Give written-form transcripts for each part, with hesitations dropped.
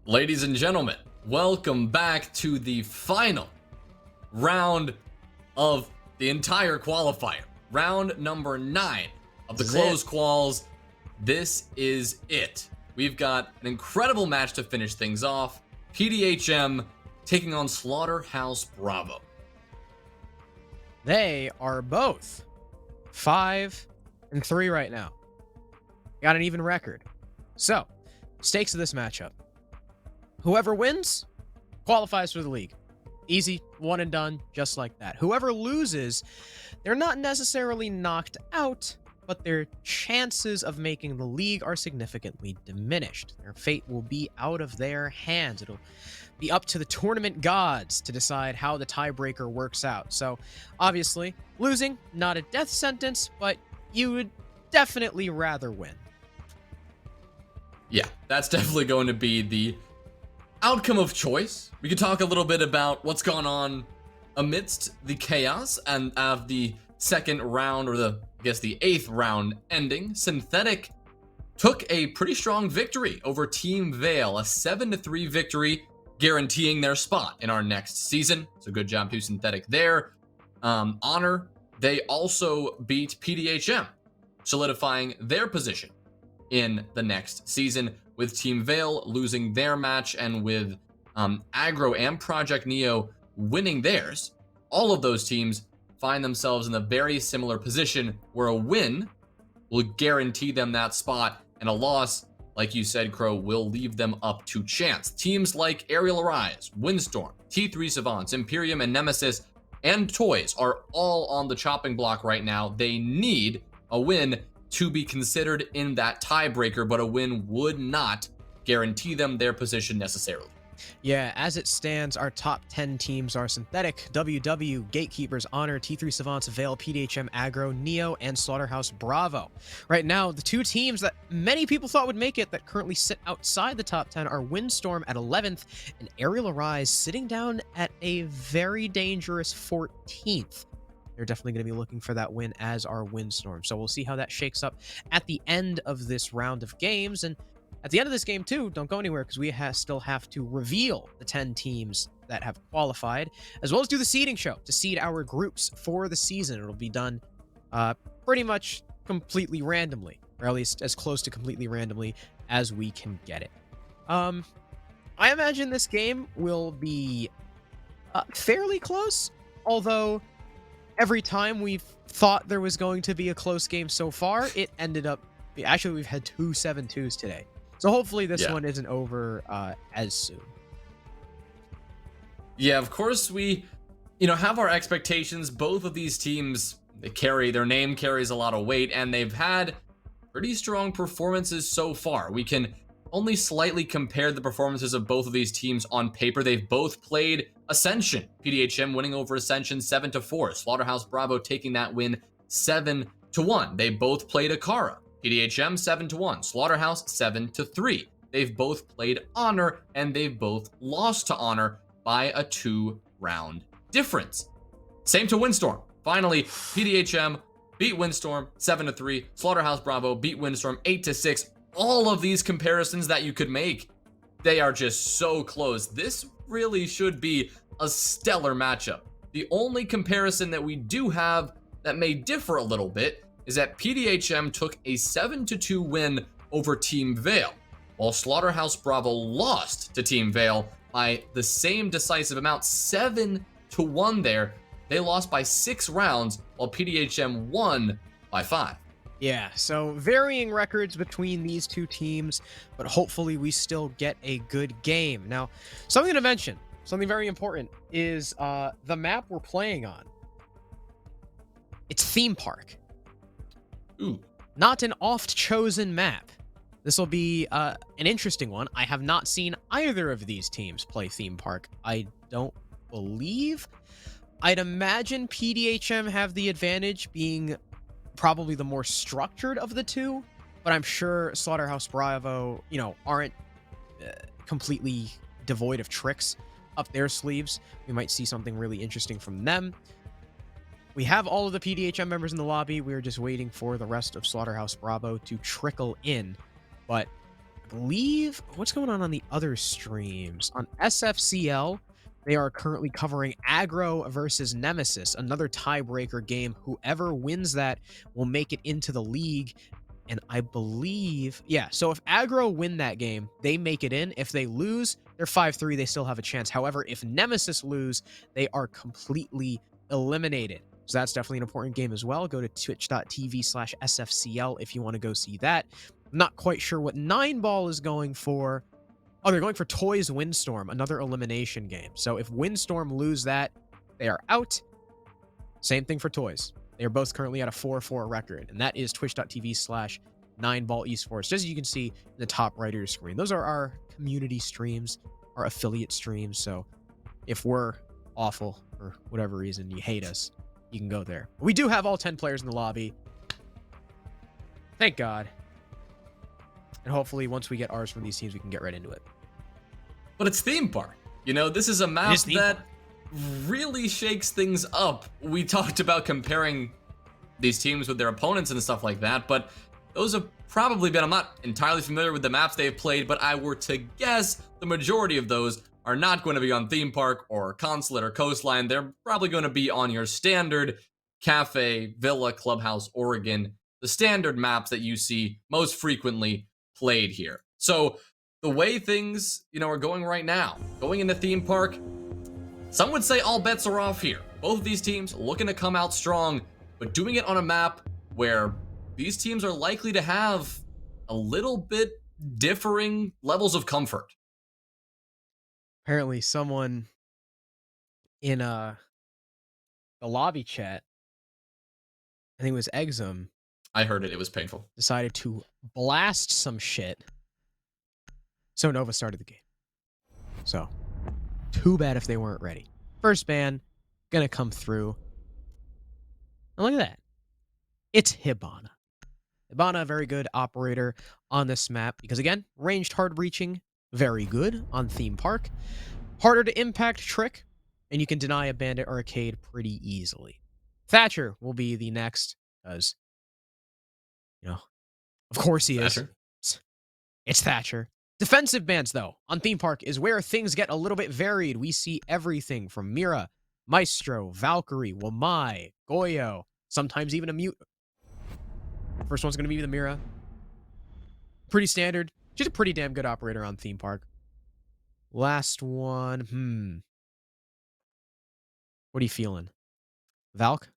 Ladies and gentlemen, welcome back to the final round of the entire qualifier. Round number 9 of the closed quals. This is it. We've got an incredible match to finish things off. PDHM taking on Slaughterhouse Bravo. They are both 5-3 right now. Got an even record. So, stakes of this matchup. Whoever wins qualifies for the league. Easy, one and done, just like that. Whoever loses, they're not necessarily knocked out, but their chances of making the league are significantly diminished. Their fate will be out of their hands. It'll be up to the tournament gods to decide how the tiebreaker works out. So, obviously, losing, not a death sentence, but you would definitely rather win. Yeah, that's definitely going to be the outcome of choice. We could talk a little bit about what's gone on amidst the chaos and of the second round, or the 8th round ending. Synthetic took a pretty strong victory over Team Vale, a 7-3 victory, guaranteeing their spot in our next season. So good job to Synthetic there. Honor, they also beat PDHM, solidifying their position in the next season, with Team Vale losing their match and with Aggro and Project Neo winning theirs. All of those teams find themselves in a very similar position where a win will guarantee them that spot, and a loss, like you said, Crow, will leave them up to chance. Teams like Aerial Arise, Windstorm, T3 Savants, Imperium, and Nemesis, and Toys are all on the chopping block right now. They need a win to be considered in that tiebreaker, but a win would not guarantee them their position necessarily. Yeah, as it stands, our top 10 teams are Synthetic, WW, Gatekeepers, Honor, T3 Savants, Vale, PDHM, Aggro, Neo, and Slaughterhouse Bravo. Right now, the two teams that many people thought would make it that currently sit outside the top 10 are Windstorm at 11th and Aerial Arise sitting down at a very dangerous 14th. They're definitely going to be looking for that win, as are Windstorm. So we'll see how that shakes up at the end of this round of games. And at the end of this game, too, don't go anywhere, because we still have to reveal the 10 teams that have qualified, as well as do the seeding show to seed our groups for the season. It'll be done pretty much completely randomly, or at least as close to completely randomly as we can get it. I imagine this game will be fairly close, although every time we've thought there was going to be a close game so far, it ended up... Actually, we've had 2 7-2s today. So hopefully this one isn't over as soon. Yeah, of course we, have our expectations. Both of these teams, their name carries a lot of weight, and they've had pretty strong performances so far. We can only slightly compare the performances of both of these teams on paper. They've both played Ascension. PDHM winning over Ascension 7-4. Slaughterhouse Bravo taking that win 7-1. They both played Akara. PDHM 7-1. Slaughterhouse 7-3. They've both played Honor, and they've both lost to Honor by a 2-round difference. Same to Windstorm. Finally, PDHM beat Windstorm 7-3. Slaughterhouse Bravo beat Windstorm 8-6. All of these comparisons that you could make, they are just so close. This really should be a stellar matchup. The only comparison that we do have that may differ a little bit is that PDHM took a 7-2 win over Team Vale, while Slaughterhouse Bravo lost to Team Vale by the same decisive amount, 7-1 there. They lost by 6 rounds, while PDHM won by 5. Yeah, so varying records between these two teams, but hopefully we still get a good game. Now, something to mention, something very important, is the map we're playing on. It's Theme Park. Ooh. Not an oft-chosen map. This will be an interesting one. I have not seen either of these teams play Theme Park. I don't believe. I'd imagine PDHM have the advantage, being probably the more structured of the two, but I'm sure Slaughterhouse Bravo, aren't completely devoid of tricks up their sleeves. We might see something really interesting from them. We have all of the PDHM members in the lobby. We're just waiting for the rest of Slaughterhouse Bravo to trickle in, but believe, what's going on the other streams? On SFCL, they are currently covering Aggro versus Nemesis, another tiebreaker game. Whoever wins that will make it into the league. And I believe, yeah, so if Aggro win that game, they make it in. If they lose, they're 5-3. They still have a chance. However, if Nemesis lose, they are completely eliminated. So that's definitely an important game as well. Go to twitch.tv/SFCL if you want to go see that. I'm not quite sure what 9ball is going for. Oh, they're going for Toys Windstorm, another elimination game. So if Windstorm lose that, they are out. Same thing for Toys. They are both currently at a 4-4 record, and that is twitch.tv/9ball esports. Just as you can see in the top right of your screen. Those are our community streams, our affiliate streams. So if we're awful for whatever reason, you hate us, you can go there. We do have all 10 players in the lobby. Thank God. And hopefully once we get ours from these teams, we can get right into it. But it's theme park. You know, this is a map that really shakes things up. We talked about comparing these teams with their opponents and stuff like that, but those have probably been, I'm not entirely familiar with the maps they've played, but I were to guess the majority of those are not going to be on theme park or consulate or coastline. They're probably going to be on your standard cafe, villa, clubhouse, Oregon, the standard maps that you see most frequently played here. So the way things, you know, are going right now, going into theme park, some would say all bets are off here. Both of these teams looking to come out strong, but doing it on a map where these teams are likely to have a little bit differing levels of comfort. Apparently someone in the lobby chat, I think it was Exum, I heard it. It was painful. decided to blast some shit. So Nova started the game. So too bad if they weren't ready. First ban, gonna come through. And look at that. It's Hibana. Hibana, a very good operator on this map because, again, ranged hard reaching, very good on theme park. Harder to impact trick, and you can deny a bandit arcade pretty easily. Thatcher will be the next, because, you know, of course he is. It's Thatcher. Defensive bans, though, on theme park is where things get a little bit varied. We see everything from Mira, Maestro, Valkyrie, Wamai, Goyo, sometimes even a mute. First one's going to be the Mira. Pretty standard. She's a pretty damn good operator on theme park. Last one. What are you feeling? Valk?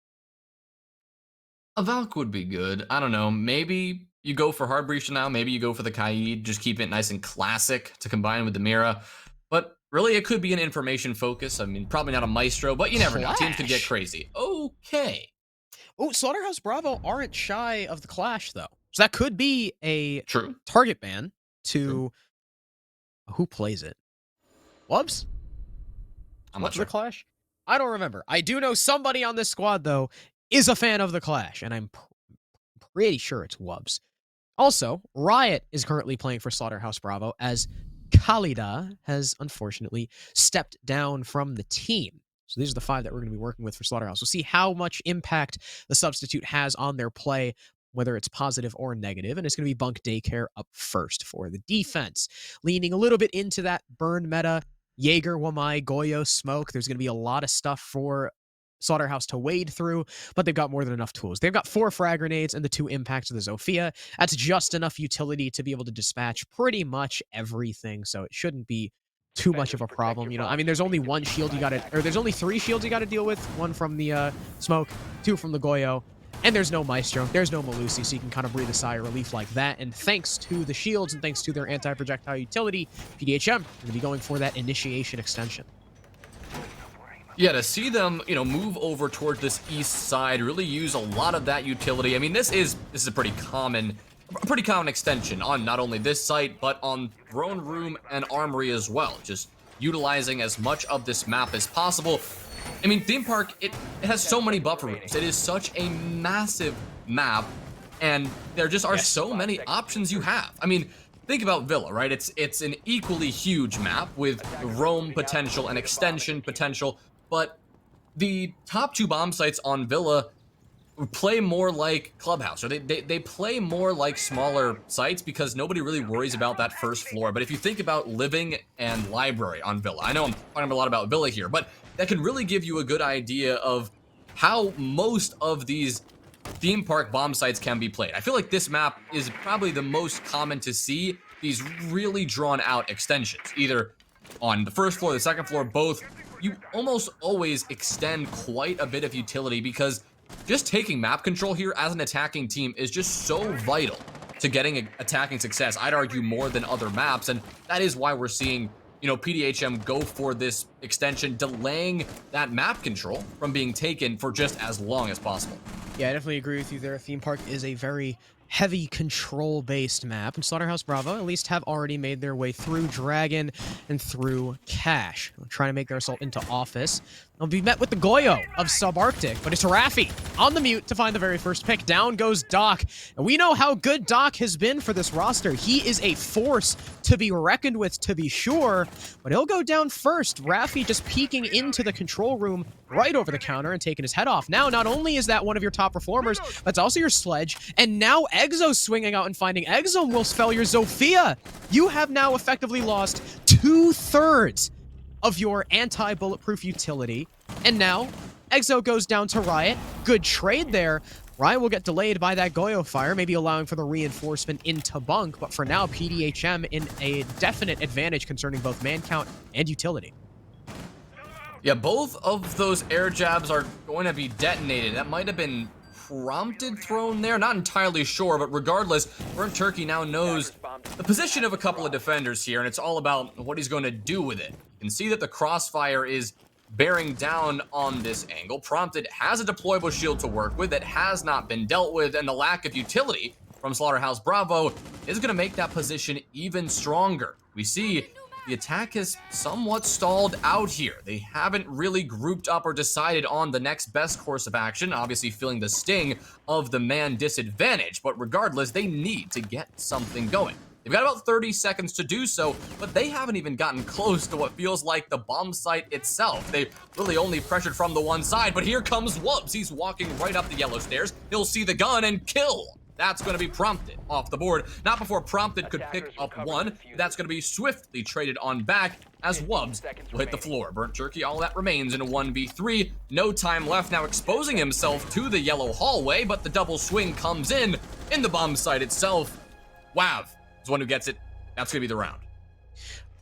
A Valk would be good. I don't know. Maybe you go for Hard Breach now. Maybe you go for the Kaid. Just keep it nice and classic to combine with the Mira. But really, it could be an information focus. I mean, probably not a Maestro, but you never know. Teams could get crazy. Okay. Oh, Slaughterhouse Bravo aren't shy of the Clash, though. So that could be a True target ban to... Who plays it? Wubs? I'm not sure. The Clash? I don't remember. I do know somebody on this squad, though, is a fan of the Clash, and I'm pretty sure it's Wubs. Also, Riot is currently playing for Slaughterhouse Bravo, as Khalida has unfortunately stepped down from the team. So these are the 5 that we're going to be working with for Slaughterhouse. We'll see how much impact the substitute has on their play, whether it's positive or negative, and it's going to be Bunk Daycare up first for the defense. Leaning a little bit into that burn meta, Jaeger, Wamai, Goyo, Smoke. There's going to be a lot of stuff for Slaughterhouse to wade through, but they've got more than enough tools. They've got 4 frag grenades and the 2 impacts of the Zofia. That's just enough utility to be able to dispatch pretty much everything, so it shouldn't be too much of a problem. You know, I mean, there's only 1 shield you gotta, or there's only 3 shields you gotta deal with. 1 from the Smoke, 2 from the Goyo, and there's no Maestro, there's no Malusi, so you can kind of breathe a sigh of relief like that. And thanks to the shields and thanks to their anti-projectile utility, PDHM are gonna be going for that initiation extension. Yeah, to see them, you know, move over towards this east side, really use a lot of that utility. I mean, this is a pretty common extension on not only this site, but on Throne Room and Armory as well. Just utilizing as much of this map as possible. I mean, Theme Park, it has so many buffer rooms. It is such a massive map, and there just are so many options you have. I mean, think about Villa, right? It's an equally huge map with roam potential and extension potential, but the top 2 bomb sites on Villa play more like Clubhouse, or they play more like smaller sites because nobody really worries about that first floor. But if you think about living and library on Villa, I know I'm talking a lot about Villa here, but that can really give you a good idea of how most of these theme park bomb sites can be played. I feel like this map is probably the most common to see these really drawn out extensions, either on the first floor, the second floor, both. You almost always extend quite a bit of utility because just taking map control here as an attacking team is just so vital to getting attacking success. I'd argue more than other maps, and that is why we're seeing, you know, PDHM go for this extension, delaying that map control from being taken for just as long as possible. Yeah, I definitely agree with you there. Theme Park is a very heavy control-based map, and Slaughterhouse Bravo at least have already made their way through Dragon and through Cash. They're trying to make their assault into Office. They'll be met with the Goyo of Subarctic, but it's Raffi on the mute to find the very first pick. Down goes Doc, and we know how good Doc has been for this roster. He is a force to be reckoned with, to be sure, but he'll go down first. Raffi just peeking into the control room right over the counter and taking his head off. Now, not only is that one of your top performers, but it's also your Sledge, and now Exo's swinging out and finding Exo will spell your Zofia. You have now effectively lost 2/3 of your anti-bulletproof utility, and now Exo goes down to Riot. Good trade there. Riot will get delayed by that Goyo fire, maybe allowing for the reinforcement into Bunk, but for now, PDHM in a definite advantage concerning both man count and utility. Yeah, both of those air jabs are going to be detonated. That might have been prompted thrown there, not entirely sure, but regardless, Burnt Turkey now knows the position of a couple of defenders here, and it's all about what he's going to do with it. You can see that the crossfire is bearing down on this angle. Prompted has a deployable shield to work with that has not been dealt with, and the lack of utility from Slaughterhouse Bravo is going to make that position even stronger. We see the attack is somewhat stalled out here. They haven't really grouped up or decided on the next best course of action, obviously feeling the sting of the man disadvantage, but regardless, they need to get something going. They've got about 30 seconds to do so, but they haven't even gotten close to what feels like the bomb site itself. They really only pressured from the one side, but here comes Wubs. He's walking right up the yellow stairs. He'll see the gun and kill. That's going to be Prompted off the board. Not before Prompted could pick up one. That's going to be swiftly traded on back as Wubs will hit the floor. Burnt Turkey, all that remains in a 1v3. No time left now, exposing himself to the yellow hallway, but the double swing comes in the bomb site itself. Wav is one who gets it. That's going to be the round.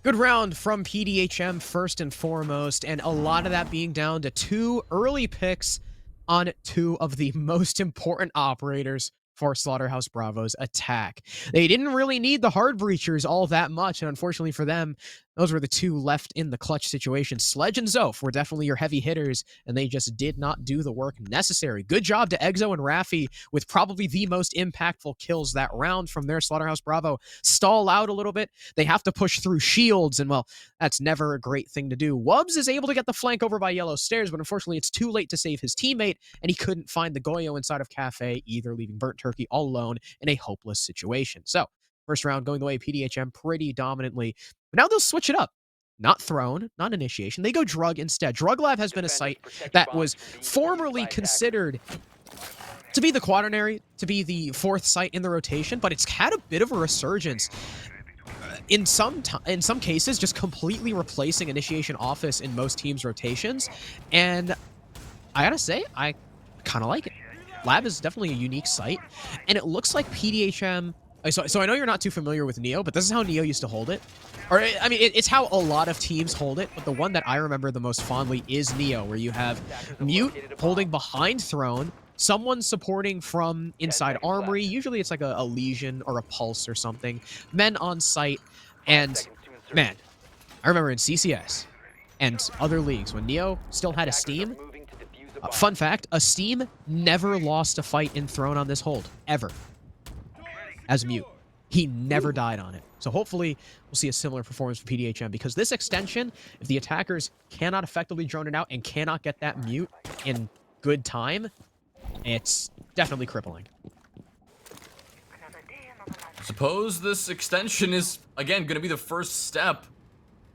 Good round from PDHM first and foremost, and a lot of that being down to 2 early picks on 2 of the most important operators for Slaughterhouse Bravo's attack. They didn't really need the hard breachers all that much, and unfortunately for them, those were the 2 left in the clutch situation. Sledge and Zof were definitely your heavy hitters, and they just did not do the work necessary. Good job to Exo and Raffi with probably the most impactful kills that round from their Slaughterhouse Bravo. Stall out a little bit. They have to push through shields, and well, that's never a great thing to do. Wubs is able to get the flank over by yellow stairs, but unfortunately it's too late to save his teammate, and he couldn't find the Goyo inside of Cafe either, leaving Burnt Turkey all alone in a hopeless situation. So, first round going the way of PDHM pretty dominantly. But now they'll switch it up. Not Throne, not Initiation. They go Drug instead. Drug Lab has been a site that was formerly considered to be the quaternary, to be the 4th site in the rotation, but it's had a bit of a resurgence. In some cases, just completely replacing Initiation Office in most teams' rotations. And I gotta say, I kind of like it. Lab is definitely a unique site, and it looks like PDHM... So I know you're not too familiar with Neo, but this is how Neo used to hold it. Or, I mean, it's how a lot of teams hold it, but the one that I remember the most fondly is Neo, where you have Mute holding behind Throne, someone supporting from inside Armory, usually it's like a Legion or a Pulse or something, men on site, and, man, I remember in CCS and other leagues, when Neo still had a Steam, fun fact, a Steam never lost a fight in Throne on this hold, ever. As Mute. He never died on it. So hopefully we'll see a similar performance from PDHM, because this extension, if the attackers cannot effectively drone it out and cannot get that Mute in good time, it's definitely crippling. Suppose this extension is, again, going to be the first step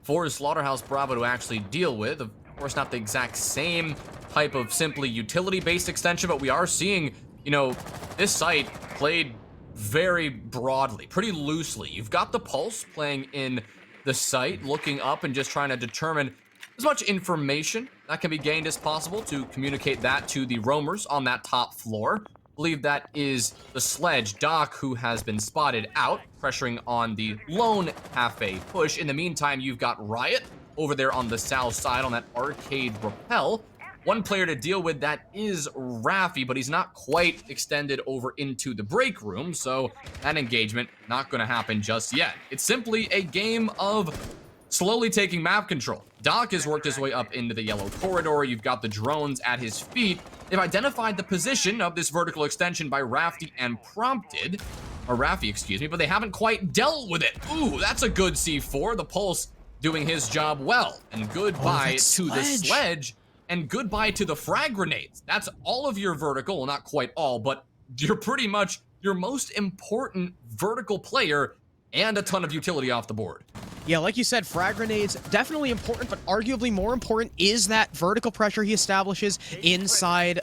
for Slaughterhouse Bravo to actually deal with. Of Of course, not the exact same type of simply utility-based extension, but we are seeing, you know, this site played very broadly, pretty loosely. You've got the Pulse playing in the site, looking up and just trying to determine as much information that can be gained as possible to communicate that to the roamers on that top floor. I believe that is the Sledge, Doc, who has been spotted out, pressuring on the lone half-a push. In the meantime, you've got Riot over there on the south side on that arcade rappel. One player to deal with, that is Raffi, but he's not quite extended over into the break room, so that engagement not going to happen just yet. It's simply a game of slowly taking map control. Doc has worked his way up into the yellow corridor. You've got the drones at his feet. They've identified the position of this vertical extension by Raffi and Prompted, or Raffi, excuse me, but they haven't quite dealt with it. Ooh, that's a good C4. The Pulse doing his job well. And goodbye to the Sledge, and goodbye to the frag grenades. That's all of your vertical, well, not quite all, but you're pretty much your most important vertical player and a ton of utility off the board. Yeah, like you said, frag grenades, definitely important, but arguably more important is that vertical pressure he establishes inside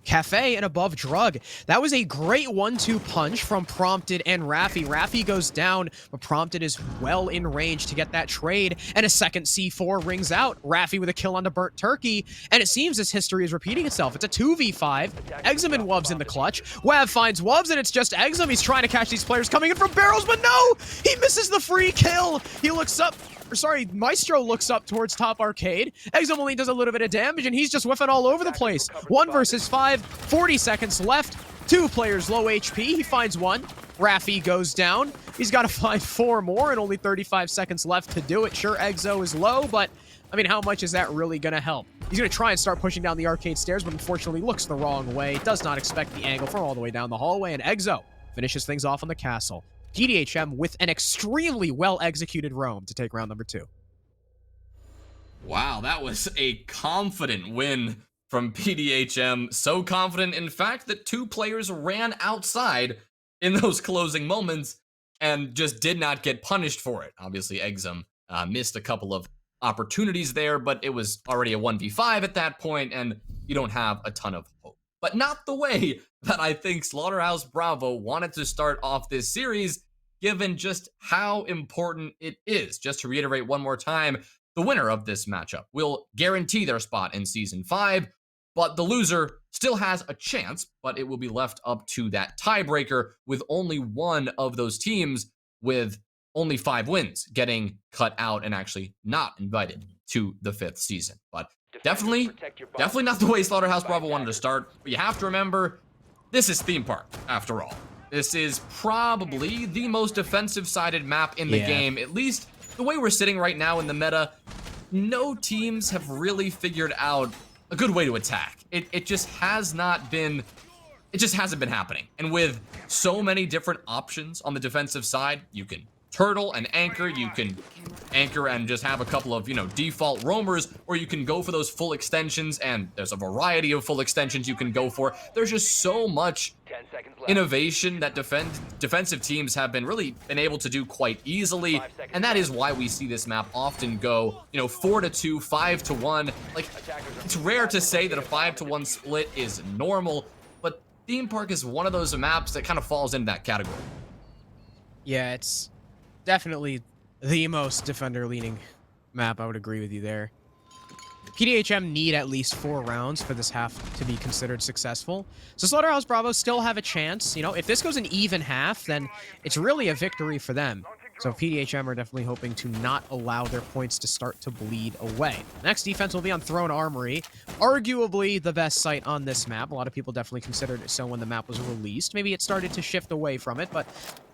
Cafe and above Drug. That was a great 1-2 punch from Prompted and Raffi. Raffi goes down, but Prompted is well in range to get that trade, and a second C4 rings out. Raffi with a kill onto Burnt Turkey, and it seems this history is repeating itself. It's a 2v5. Exum and Wubs in the clutch. Wav finds Wubs, and it's just Exum. He's trying to catch these players coming in from barrels, but no! He misses the free kill! He looks up. Maestro looks up towards top arcade. Exum only does a little bit of damage, and he's just whiffing all over the place. 1 versus 5, 40 seconds left. 2 players low HP. He finds 1. Raffi goes down. He's got to find 4 more, and only 35 seconds left to do it. Sure, Exo is low, but I mean, how much is that really going to help? He's going to try and start pushing down the arcade stairs, but unfortunately looks the wrong way. Does not expect the angle from all the way down the hallway, and Exo finishes things off on the castle. PDHM with an extremely well-executed roam to take round number 2. Wow, that was a confident win from PDHM. So confident, in fact, that 2 players ran outside in those closing moments and just did not get punished for it. Obviously, Exum missed a couple of opportunities there, but it was already a 1v5 at that point, and you don't have a ton of hope. But not the way that I think Slaughterhouse Bravo wanted to start off this series, given just how important it is. Just to reiterate one more time, the winner of this matchup will guarantee their spot in Season 5, but the loser still has a chance, but it will be left up to that tiebreaker, with only one of those teams with only 5 wins getting cut out and actually not invited to the 5th season. But definitely not the way Slaughterhouse Bravo wanted to start. But you have to remember, this is Theme Park, after all. This is probably the most defensive-sided map in the game. At least the way we're sitting right now in the meta, no teams have really figured out a good way to attack. It just has not been, it just hasn't been happening. And with so many different options on the defensive side, you can turtle and anchor, you can anchor and just have a couple of, default roamers, or you can go for those full extensions, and there's a variety of full extensions you can go for. There's just so much innovation that defensive teams have been able to do quite easily, and that is why we see this map often go, 4-2, 5-1. Like, it's rare to say that a 5-1 split is normal, but Theme Park is one of those maps that kind of falls into that category. Yeah, it's definitely the most defender-leaning map. I would agree with you there. PDHM need at least 4 rounds for this half to be considered successful. So Slaughterhouse Bravo still have a chance. If this goes an even half, then it's really a victory for them. So PDHM are definitely hoping to not allow their points to start to bleed away. Next defense will be on Throne Armory. Arguably the best site on this map. A lot of people definitely considered it so when the map was released. Maybe it started to shift away from it, but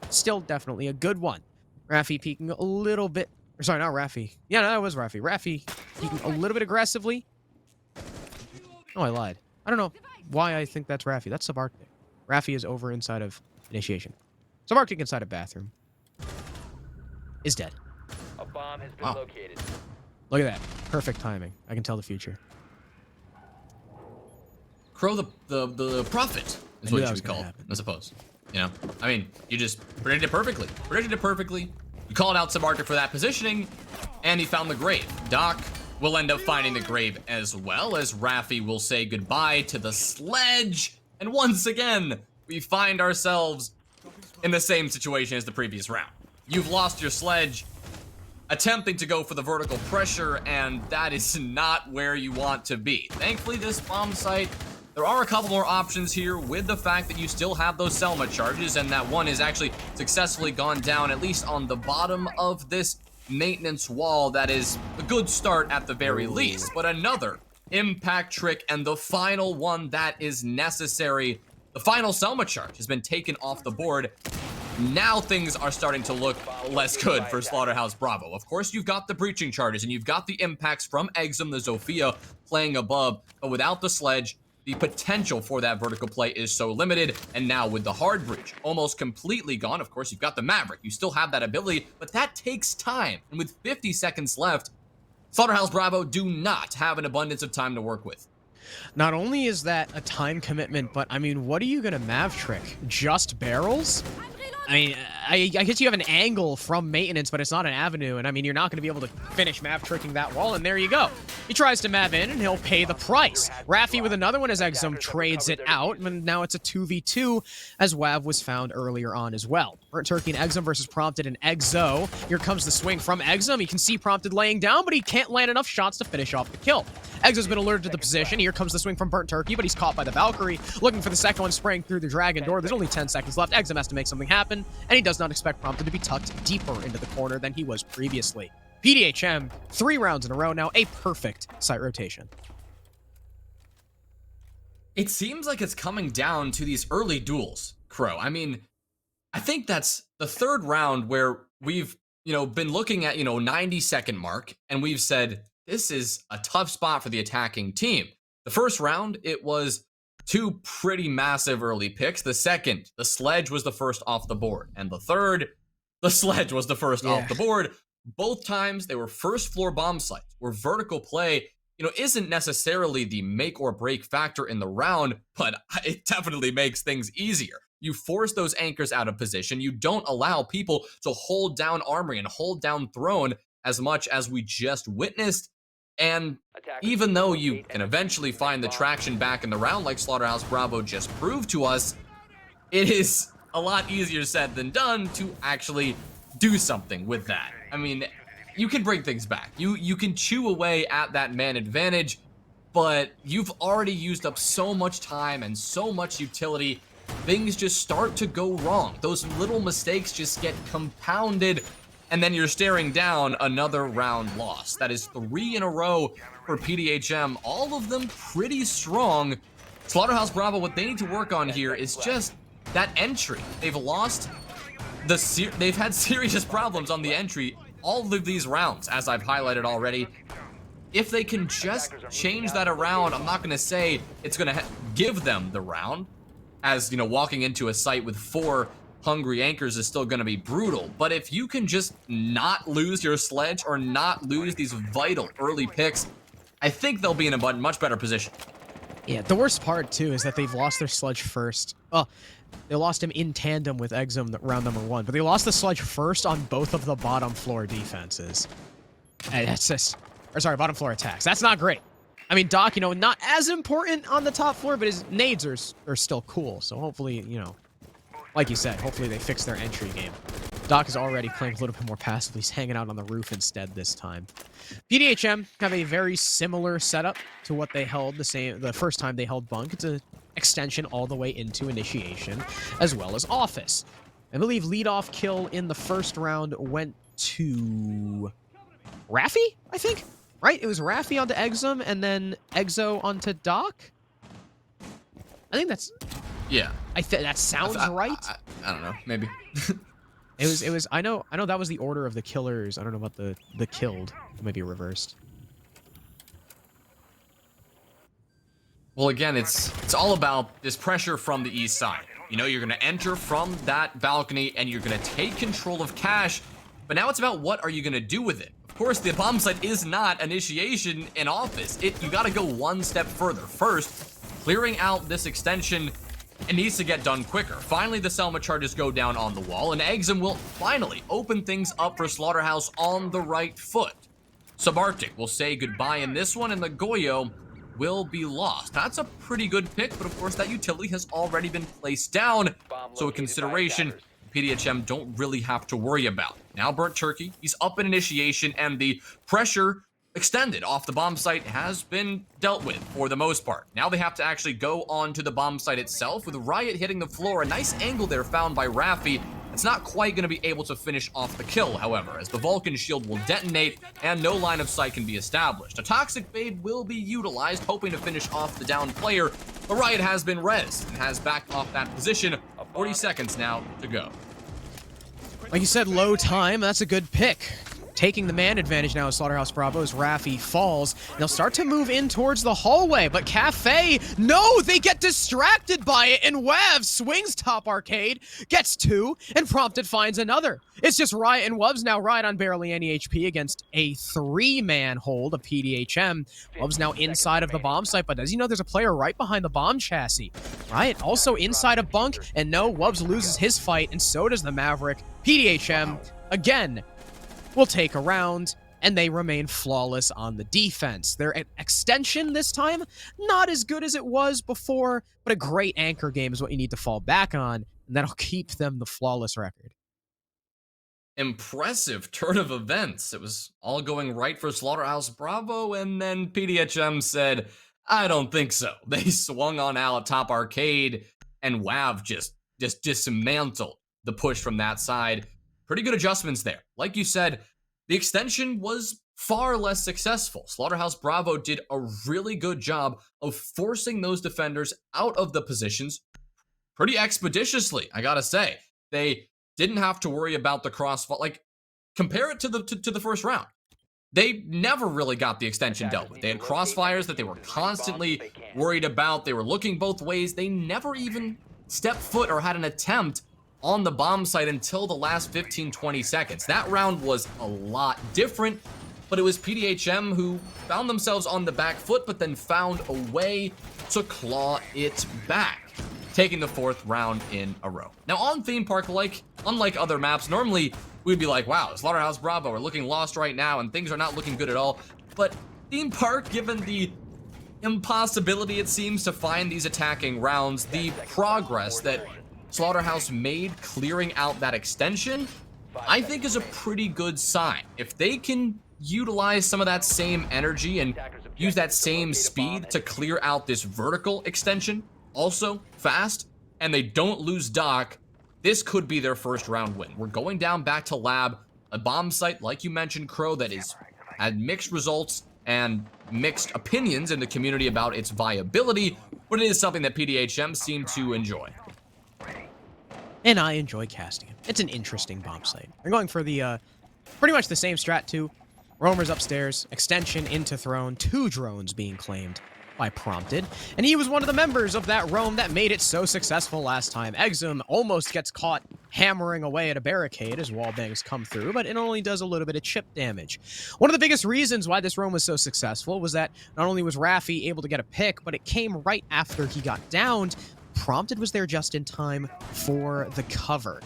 still definitely a good one. Raffi peeking a little bit. Sorry, not Raffi. Yeah, no, that was Raffi. Raffi peeking a little bit aggressively. Oh, I lied. I don't know why I think that's Raffi. That's Subarctic. Raffi is over inside of Initiation. Subarctic inside of Bathroom. Is dead. A bomb has been located. Look at that. Perfect timing. I can tell the future. Crow the prophet is what you would call it, I suppose. I mean, you just predicted it perfectly. You called out Subarctic for that positioning, and he found the grave. Doc will end up finding the grave, as well as Raffi will say goodbye to the sledge. And once again, we find ourselves in the same situation as the previous round. You've lost your sledge, attempting to go for the vertical pressure, and that is not where you want to be. Thankfully, this bomb site, there are a couple more options here with the fact that you still have those Selma charges, and that one is actually successfully gone down, at least on the bottom of this maintenance wall. That is a good start at the very least, but another impact trick, and the final one that is necessary. The final Selma charge has been taken off the board. Now things are starting to look less good for Slaughterhouse Bravo. Of course, you've got the breaching charges, and you've got the impacts from Exum, the Zofia, playing above, but without the sledge, the potential for that vertical play is so limited. And now with the hard breach almost completely gone, of course, you've got the Maverick. You still have that ability, but that takes time. And with 50 seconds left, Slaughterhouse Bravo do not have an abundance of time to work with. Not only is that a time commitment, but I mean, what are you gonna Mav trick? Just barrels? I mean, I guess you have an angle from maintenance, but it's not an avenue, and I mean, you're not going to be able to finish Mav tricking that wall, and there you go. He tries to Mav in, and he'll pay the price. Raffi with another one as Exum trades it out, and now it's a 2v2, as Wav was found earlier on as well. Burnt Turkey and Exum versus Prompted and Exo. Here comes the swing from Exum. You can see Prompted laying down, but he can't land enough shots to finish off the kill. Exo's been alerted to the position. Here comes the swing from Burnt Turkey, but he's caught by the Valkyrie. Looking for the second one, spraying through the Dragon Door. There's only 10 seconds left. Exum has to make something happen, and he does not expect Prompted to be tucked deeper into the corner than he was previously. PDHM, 3 rounds in a row now, a perfect site rotation. It seems like it's coming down to these early duels, Crow. I mean, I think that's the third round where we've, been looking at, 90-second mark, and we've said, this is a tough spot for the attacking team. The first round, it was 2 pretty massive early picks. The second, the sledge was the first off the board. And the third, the sledge was the first off the board. Both times, they were first floor bomb sites, where vertical play, isn't necessarily the make or break factor in the round, but it definitely makes things easier. You force those anchors out of position. You don't allow people to hold down Armory and hold down Throne as much as we just witnessed. And even though you can eventually find the traction back in the round like Slaughterhouse Bravo just proved to us, it is a lot easier said than done to actually do something with that. I mean, you can bring things back. You can chew away at that man advantage, but you've already used up so much time and so much utility. Things just start to go wrong. Those little mistakes just get compounded, and then you're staring down another round loss. That is 3 in a row for PDHM, all of them pretty strong. Slaughterhouse Bravo, what they need to work on here is just that entry. They've lost they've had serious problems on the entry all of these rounds, as I've highlighted already. If they can just change that around, I'm not gonna say it's gonna give them the round, as walking into a site with 4 hungry anchors is still going to be brutal. But if you can just not lose your sledge or not lose these vital early picks, I think they'll be in a much better position. Yeah, the worst part, too, is that they've lost their sledge first. Well, they lost him in tandem with Exum round number 1, but they lost the sledge first on both of the bottom floor defenses. And that's just... Or sorry, bottom floor attacks. That's not great. I mean, Doc, not as important on the top floor, but his nades are still cool. So hopefully, like you said, hopefully they fix their entry game. Doc is already playing a little bit more passively. He's hanging out on the roof instead this time. PDHM have a very similar setup to what they held the first time they held Bunk. It's an extension all the way into Initiation, as well as Office. I believe leadoff kill in the first round went to Raffi, I think? Right? It was Raffi onto Exum, and then Exo onto Doc? I think that's... Yeah. That sounds right. I don't know. Maybe. It was. I know that was the order of the killers. I don't know about the killed. It might be reversed. Well, again, it's all about this pressure from the east side. You're going to enter from that balcony, and you're going to take control of Cash. But now it's about what are you going to do with it. Of course, the bomb site is not Initiation in Office. You got to go one step further. First, clearing out this extension. It needs to get done quicker. Finally, the Selma charges go down on the wall, and Exum will finally open things up for Slaughterhouse on the right foot. Subarctic will say goodbye in this one, and the Goyo will be lost. That's a pretty good pick, but of course that utility has already been placed down, so a consideration PDHM don't really have to worry about. Now Burnt Turkey, he's up in initiation, and the pressure extended off the bomb site has been dealt with for the most part. Now they have to actually go on to the bomb site itself, with Riot hitting the floor. A nice angle there found by Raffi. It's not quite going to be able to finish off the kill, however, as the Vulcan shield will detonate and no line of sight can be established. A Toxic Fade will be utilized, hoping to finish off the downed player, but Riot has been rezzed and has backed off that position. 40 seconds now to go. Like you said, low time. That's a good pick. Taking the man advantage now as Slaughterhouse Bravo as Raffi falls. They'll start to move in towards the hallway, but Cafe, no, they get distracted by it, and Wav swings top arcade, gets two, and Prompted finds another. It's just Riot and Wubs now. Riot on barely any HP against a three-man hold of PDHM. Wubs now inside of the bomb site, but as you know, there's a player right behind the bomb chassis. Riot also inside a bunk, and no, Wubs loses his fight, and so does the Maverick. PDHM, again, will take a round, and they remain flawless on the defense. Their extension this time, not as good as it was before, but a great anchor game is what you need to fall back on, and that'll keep them the flawless record. Impressive turn of events. It was all going right for Slaughterhouse Bravo, and then PDHM said, I don't think so. They swung on out top arcade, and WAV just dismantled the push from that side. Pretty good adjustments there. Like you said, the extension was far less successful. Slaughterhouse Bravo did a really good job of forcing those defenders out of the positions pretty expeditiously, I gotta say. They didn't have to worry about the crossfire. Like, compare it to the first round. They never really got the extension dealt with. They had crossfires that they were constantly worried about. They were looking both ways. They never even stepped foot or had an attempt on the bomb site until the last 15-20 seconds. That round was a lot different, but it was PDHM who found themselves on the back foot, but then found a way to claw it back, taking the fourth round in a row. Now on Theme Park, unlike other maps, normally we'd be like, wow, Slaughterhouse Bravo are looking lost right now and things are not looking good at all. But Theme Park, given the impossibility it seems to find these attacking rounds, the progress that Slaughterhouse made clearing out that extension, I think is a pretty good sign. If they can utilize some of that same energy and use that same speed to clear out this vertical extension, also fast, and they don't lose Doc, this could be their first round win. We're going down back to lab, a bomb site, like you mentioned, Crow, that had mixed results and mixed opinions in the community about its viability, but it is something that PDHM seem to enjoy. And I enjoy casting it. It's an interesting bomb site. They're going for the, pretty much the same strat too. Roamers upstairs, extension into throne, 2 drones being claimed by Prompted. And he was one of the members of that roam that made it so successful last time. Exum almost gets caught hammering away at a barricade as wallbangs come through, but it only does a little bit of chip damage. One of the biggest reasons why this roam was so successful was that not only was Raffi able to get a pick, but it came right after he got downed. Prompted was there just in time for the cover.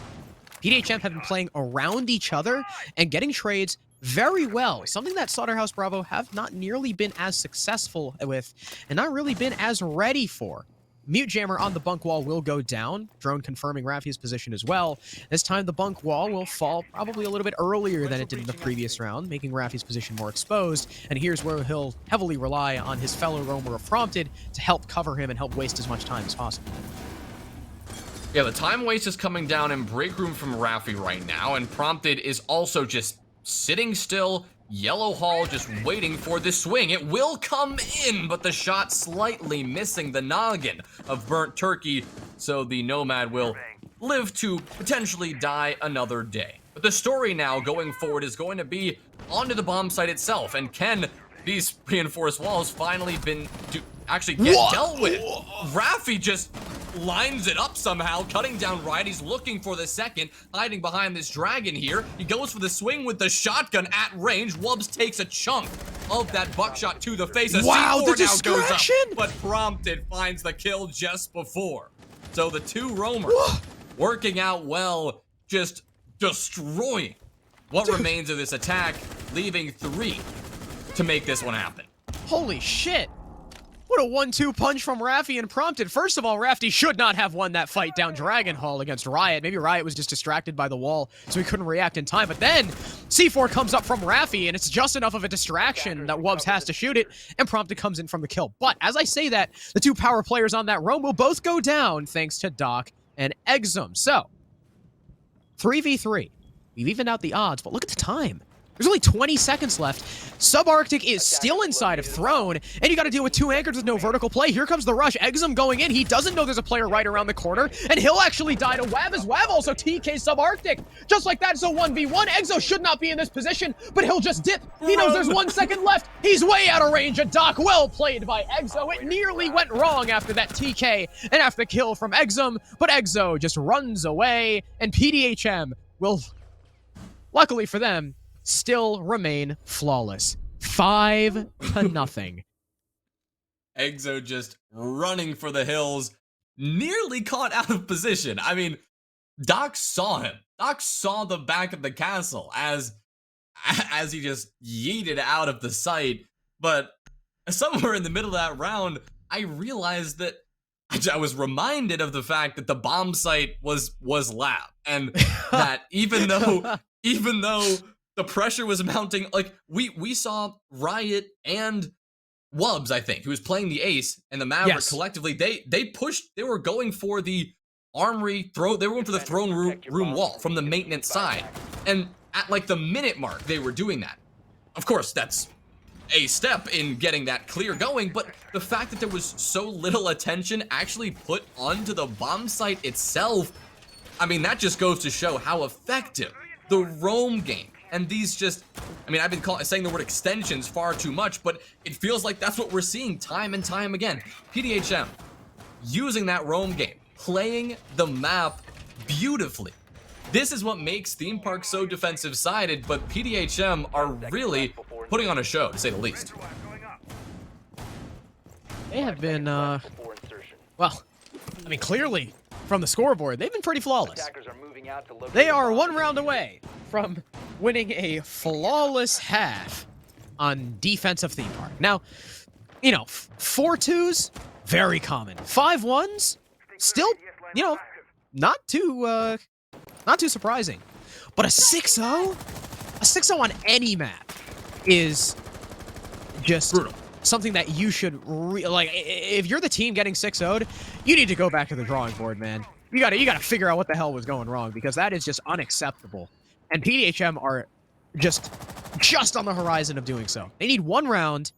PDHM have been playing around each other and getting trades very well, something that Slaughterhouse Bravo have not nearly been as successful with and not really been as ready for. Mute Jammer on the bunk wall will go down, drone confirming Raffi's position as well. This time the bunk wall will fall probably a little bit earlier than it did in the previous round, making Raffi's position more exposed, and here's where he'll heavily rely on his fellow roamer of Prompted to help cover him and help waste as much time as possible. Yeah, the time waste is coming down in break room from Raffi right now, and Prompted is also just sitting still, Yellow Hall just waiting for the swing. It will come in, but the shot slightly missing the noggin of Burnt Turkey, so the Nomad will live to potentially die another day. But the story now going forward is going to be onto the bomb site itself, and can these reinforced walls finally actually get dealt with? Raffi just lines it up somehow, cutting down Riot. He's looking for the second, hiding behind this dragon here. He goes for the swing with the shotgun at range. Wubs takes a chunk of that buckshot to the face. Wow, the C4 now goes distraction! up, but Prompted finds the kill just before. So the 2 roamers working out well, just destroying what remains of this attack, leaving 3 to make this one happen. Holy shit. What a 1-2 punch from Raffi and prompted. First of all, Raffi should not have won that fight down Dragon Hall against Riot. Maybe Riot was just distracted by the wall, so he couldn't react in time. But then C4 comes up from Raffi, and it's just enough of a distraction that Wubbs has to shoot it, and prompted comes in from the kill. But as I say that, the two power players on that roam will both go down thanks to Doc and Exum. So, 3v3. We've evened out the odds, but look at the time. There's only 20 seconds left. Subarctic is still inside of Throne, and you got to deal with two anchors with no vertical play. Here comes the rush. Exum going in. He doesn't know there's a player right around the corner, and he'll actually die to Wav as Wav also TK Subarctic. Just like that, it's a 1v1. Exo should not be in this position, but he'll just dip. He knows there's 1 second left. He's way out of range, and Doc, well played by Exo. It nearly went wrong after that TK and after the kill from Exum, but Exo just runs away, and PDHM will, luckily for them, still remain flawless. 5-0. Exo just running for the hills, nearly caught out of position. I mean, Doc saw him. Doc saw the back of the castle as he just yeeted out of the sight. But somewhere in the middle of that round, I realized that I was reminded of the fact that the bomb site was lab, and that even though the pressure was mounting, like we saw Riot and Wubbs, I think, who was playing the ace, and the Maverick collectively, they pushed, they were going for the armory throw, they were going for the throne room wall from the maintenance side. And at like the minute mark, they were doing that. Of course, that's a step in getting that clear going, but the fact that there was so little attention actually put onto the bomb site itself, I mean, that just goes to show how effective the roam game and these just, I mean, I've been saying the word extensions far too much, but it feels like that's what we're seeing time and time again. PDHM using that roam game, playing the map beautifully. This is what makes Theme Park so defensive-sided, but PDHM are really putting on a show, to say the least. They have been, well, I mean, clearly, from the scoreboard, they've been pretty flawless. They are one round away from winning a flawless half on defensive Theme Park. Now, you know, 4-2s, very common. 5-1s, still, you know, not too surprising. But a 6-0? A 6-0 on any map is just brutal. Something that you should, like, if you're the team getting 6-0'd, you need to go back to the drawing board, man. You gotta figure out what the hell was going wrong, because that is just unacceptable. And PDHM are just on the horizon of doing so. They need one round.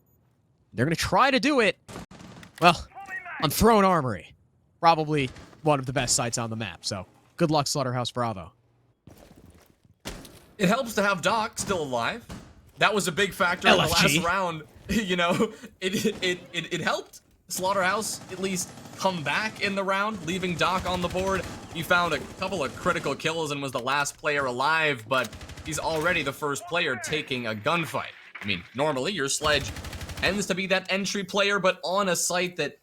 They're gonna try to do it, well, on Throne Armory. Probably one of the best sites on the map, so good luck, Slaughterhouse Bravo. It helps to have Doc still alive. That was a big factor in the last round. You know, it helped Slaughterhouse at least come back in the round, leaving Doc on the board. He found a couple of critical kills and was the last player alive, but he's already the first player taking a gunfight. I mean, normally your Sledge tends to be that entry player, but on a site that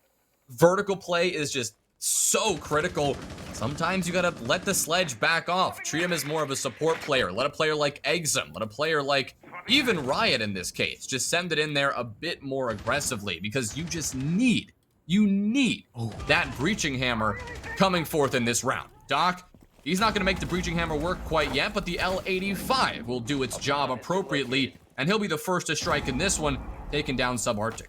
vertical play is just so critical, sometimes you gotta let the Sledge back off. Treat him as more of a support player. Let a player like Exum, let a player like even Riot in this case, just send it in there a bit more aggressively, because you just need that breaching hammer coming forth in this round. Doc, he's not going to make the breaching hammer work quite yet, but the L85 will do its job appropriately, and he'll be the first to strike in this one, taking down Subarctic.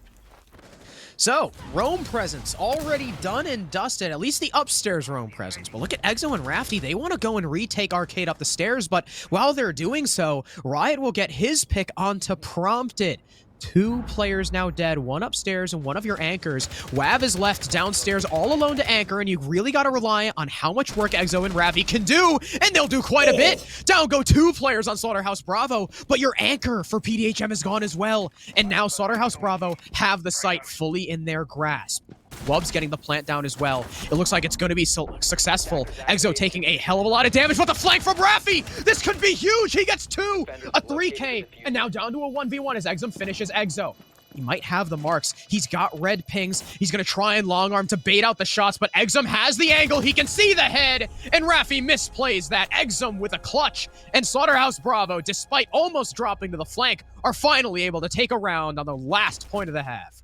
So, roam presence already done and dusted, at least the upstairs roam presence. But look at Exo and Rafty, they want to go and retake Arcade up the stairs, but while they're doing so, Riot will get his pick onto Prompted. 2 players now dead, one upstairs and one of your anchors. Wav is left downstairs all alone to anchor, and you really got to rely on how much work Exo and Ravi can do, and they'll do quite a bit. Down go 2 players on Slaughterhouse Bravo, but your anchor for PDHM is gone as well, and now Slaughterhouse Bravo have the site fully in their grasp. Wubbs getting the plant down as well. It looks like it's going to be successful. Exo taking a hell of a lot of damage, but the flank from Raffi! This could be huge! He gets 2! A 3K, and now down to a 1v1 as Exum finishes Exo. He might have the marks. He's got red pings. He's going to try and long arm to bait out the shots, but Exum has the angle. He can see the head, and Raffi misplays that. Exum with a clutch, and Slaughterhouse Bravo, despite almost dropping to the flank, are finally able to take a round on the last point of the half.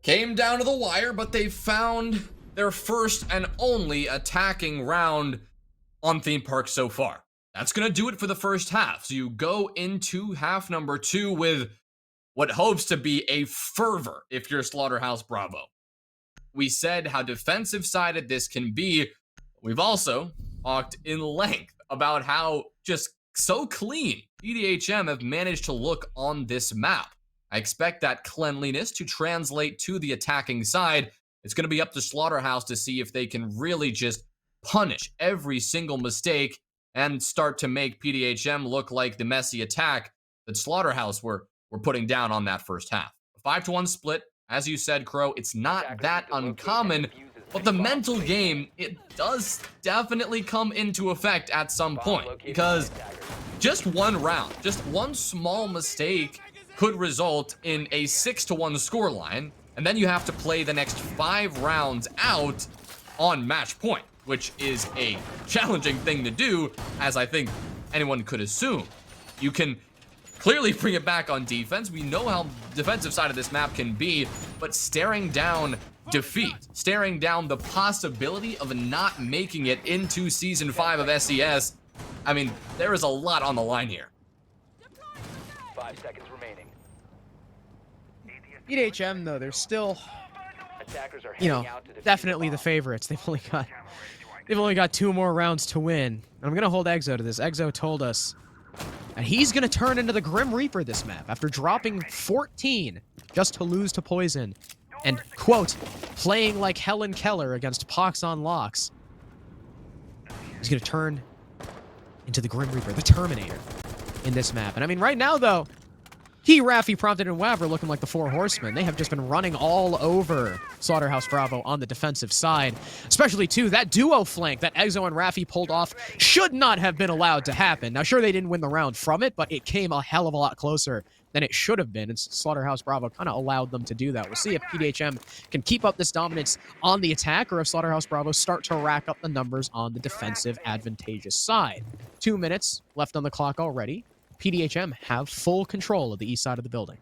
Came down to the wire, but they found their first and only attacking round on Theme Park so far. That's going to do it for the first half. So you go into half number 2 with what hopes to be a fervor if you're Slaughterhouse Bravo. We said how defensive-sided this can be. We've also talked in length about how just so clean PDHM have managed to look on this map. I expect that cleanliness to translate to the attacking side. It's going to be up to Slaughterhouse to see if they can really just punish every single mistake and start to make PDHM look like the messy attack that Slaughterhouse were putting down on that first half. A 5-1 split, as you said, Crow, it's not that uncommon, but the mental game, it does definitely come into effect at some point, because just one round, just one small mistake could result in a 6-1 scoreline, and then you have to play the next 5 rounds out on match point, which is a challenging thing to do, as I think anyone could assume. You can clearly bring it back on defense. We know how defensive side of this map can be, but staring down defeat, staring down the possibility of not making it into Season 5 of SCS, I mean, there is a lot on the line here. 5 seconds remaining. PDHM, though, they're still, Attackers are you know, heading out to defuse definitely the bomb. favorites. They've only got 2 more rounds to win. And I'm gonna hold Exo to this. Exo told us that he's gonna turn into the Grim Reaper this map after dropping 14 just to lose to Poison and, quote, playing like Helen Keller against Pox on Locks. He's gonna turn into the Grim Reaper, the Terminator, in this map. And I mean, right now, though, he, Raffi, Prompted, and Wav are looking like the 4 horsemen. They have just been running all over Slaughterhouse Bravo on the defensive side. Especially, too, that duo flank that Exo and Raffi pulled off should not have been allowed to happen. Now, sure, they didn't win the round from it, but it came a hell of a lot closer than it should have been, and Slaughterhouse Bravo kind of allowed them to do that. We'll see if PDHM can keep up this dominance on the attack, or if Slaughterhouse Bravo start to rack up the numbers on the defensive advantageous side. 2 minutes left on the clock already. PDHM have full control of the east side of the building.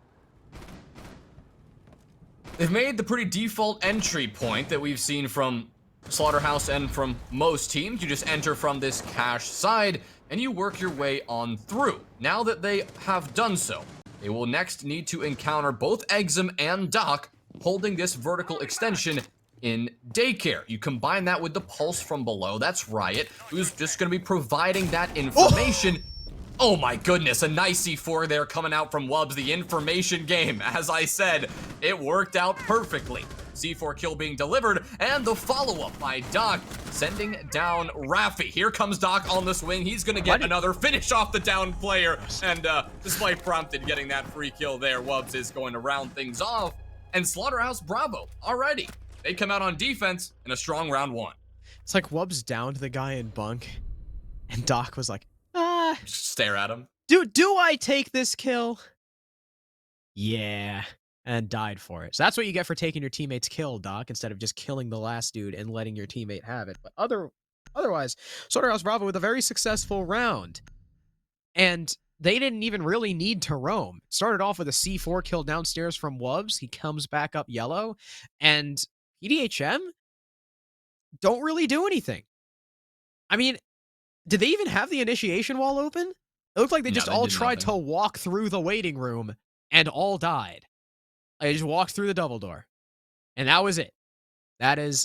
They've made the pretty default entry point that we've seen from Slaughterhouse and from most teams. You just enter from this cache side and you work your way on through. Now that they have done so, they will next need to encounter both Exum and Doc holding this vertical extension in daycare. You combine that with the pulse from below. That's Riot, who's just going to be providing that information. Oh my goodness, a nice C4 there coming out from Wubs. The information game, as I said, it worked out perfectly. C4 kill being delivered, and the follow-up by Doc, sending down Raffi. Here comes Doc on the swing. He's gonna get another finish off the down player, and despite Prompted getting that free kill there, Wubs is going to round things off, and Slaughterhouse Bravo, already, they come out on defense in a strong round 1. It's like Wubs downed the guy in bunk, and Doc was like, Just stare at him. Do I take this kill? Yeah. And died for it. So that's what you get for taking your teammate's kill, Doc, instead of just killing the last dude and letting your teammate have it. But otherwise, Slaughterhouse Bravo with a very successful round. And they didn't even really need to roam. Started off with a C4 kill downstairs from Wubs. He comes back up yellow. And PDHM don't really do anything. I mean, did they even have the initiation wall open? It looked like they just all tried to walk through the waiting room and all died. I just walked through the double door. And that was it. That is,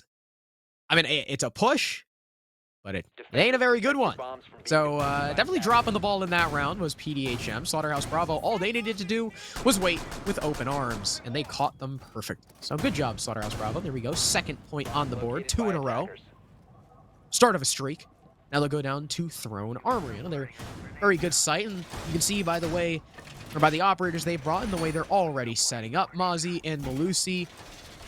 I mean, it's a push, but it ain't a very good one. So definitely dropping the ball in that round was PDHM. Slaughterhouse Bravo, all they needed to do was wait with open arms, and they caught them perfectly. So good job, Slaughterhouse Bravo. There we go. 2nd point on the board, 2 in a row. Start of a streak. Now they'll go down to Throne Armory. Another very good site, and you can see by the way, or by the operators they brought in, the way they're already setting up Mozzie and Malusi.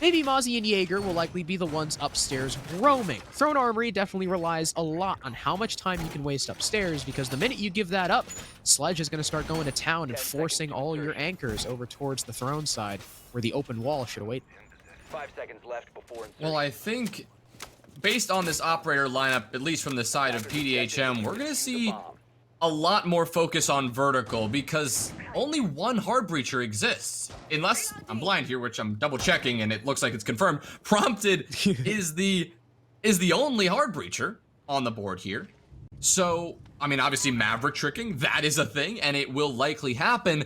maybe Mozzie and Jaeger will likely be the ones upstairs roaming. Throne Armory definitely relies a lot on how much time you can waste upstairs, because the minute you give that up, Sledge is going to start going to town and forcing all your anchors over towards the throne side, where the open wall should await. 5 seconds left before insertion. Well, I think based on this operator lineup, at least from the side of PDHM, we're going to see a lot more focus on vertical, because only one hard breacher exists. Unless I'm blind here, which I'm double checking and it looks like it's confirmed. Prompted is the only hard breacher on the board here. So, I mean, obviously Maverick tricking, that is a thing and it will likely happen,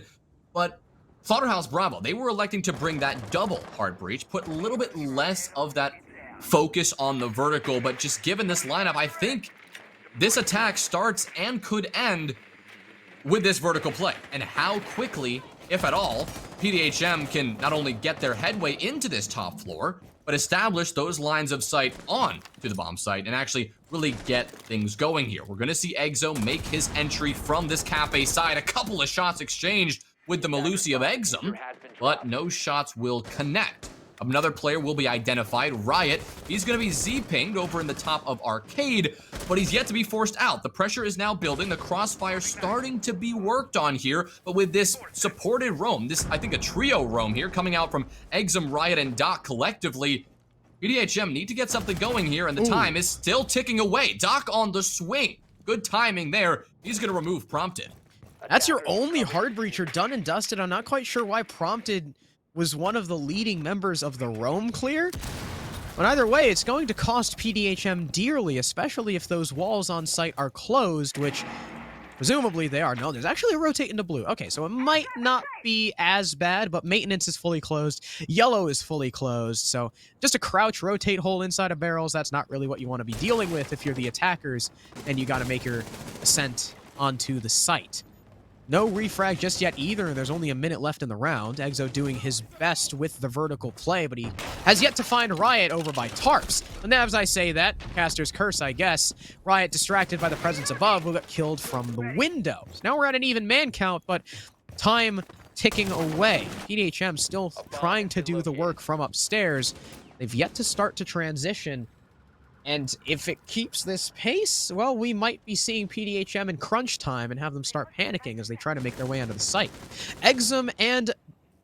but Slaughterhouse Bravo, they were electing to bring that double hard breach, put a little bit less of that focus on the vertical, but just given this lineup, I think this attack starts and could end with this vertical play. And how quickly, if at all, PDHM can not only get their headway into this top floor, but establish those lines of sight on to the bomb site and actually really get things going here. We're going to see Exo make his entry from this cafe side. A couple of shots exchanged with the Malusi of Exum, but no shots will connect. Another player will be identified, Riot. He's going to be Z-pinged over in the top of Arcade, but he's yet to be forced out. The pressure is now building, the crossfire starting to be worked on here, but with this supported roam, this, I think, a trio roam here coming out from Exum, Riot, and Doc collectively, PDHM need to get something going here, and the time is still ticking away. Doc on the swing. Good timing there. He's going to remove Prompted. That's your only hard breacher done and dusted. I'm not quite sure why Prompted was one of the leading members of the roam clear. But either way, it's going to cost PDHM dearly, especially if those walls on site are closed, which presumably they are. No, there's actually a rotate into blue. Okay, so it might not be as bad, but maintenance is fully closed. Yellow is fully closed, so just a crouch rotate hole inside of barrels, that's not really what you want to be dealing with if you're the attackers, and you got to make your ascent onto the site. No refrag just yet either, and there's only a minute left in the round. Exo doing his best with the vertical play, but he has yet to find Riot over by Tarps. And as I say that, Caster's Curse, I guess, Riot, distracted by the presence above, will get killed from the window. So now we're at an even man count, but time ticking away. PDHM still trying to do the work from upstairs. They've yet to start to transition. And if it keeps this pace, well, we might be seeing PDHM in crunch time and have them start panicking as they try to make their way onto the site. Exum and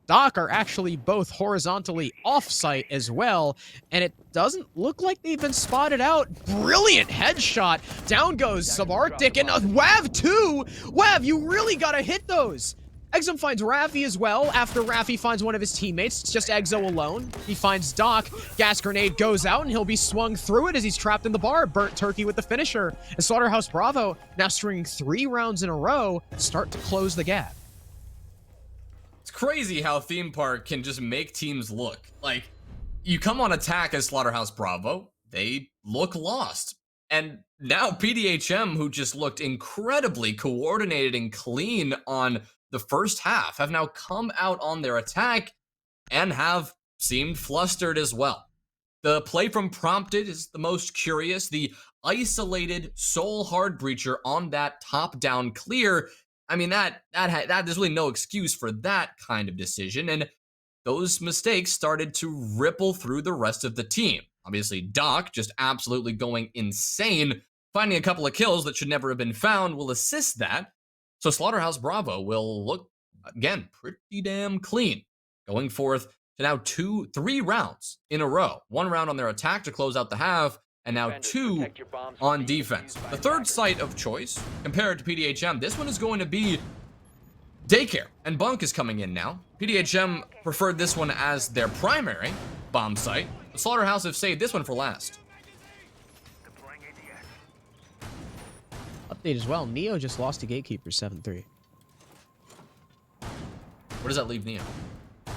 Doc are actually both horizontally off-site as well, and it doesn't look like they've been spotted out. Brilliant headshot. Down goes Subarctic, and Wav too! Wav, you really gotta hit those! Exum finds Raffi as well. After Raffi finds one of his teammates, it's just Exo alone. He finds Doc. Gas grenade goes out, and he'll be swung through it as he's trapped in the bar. Burnt turkey with the finisher. And Slaughterhouse Bravo, now stringing 3 rounds in a row, start to close the gap. It's crazy how Theme Park can just make teams look. Like, you come on attack as Slaughterhouse Bravo, they look lost. And now PDHM, who just looked incredibly coordinated and clean on the first half, have now come out on their attack and have seemed flustered as well. The play from Prompted is the most curious. The isolated sole hard breacher on that top-down clear. I mean, that there's really no excuse for that kind of decision, and those mistakes started to ripple through the rest of the team. Obviously, Doc just absolutely going insane. Finding a couple of kills that should never have been found will assist that. So Slaughterhouse Bravo will look, again, pretty damn clean. Going forth to now 3 rounds in a row. 1 round on their attack to close out the half, and now 2 on defense. The third site of choice, compared to PDHM, this one is going to be Daycare. And Bunk is coming in now. PDHM preferred this one as their primary bomb site. The Slaughterhouse have saved this one for last. Update as well. Neo just lost to Gatekeepers 7-3. Where does that leave Neo?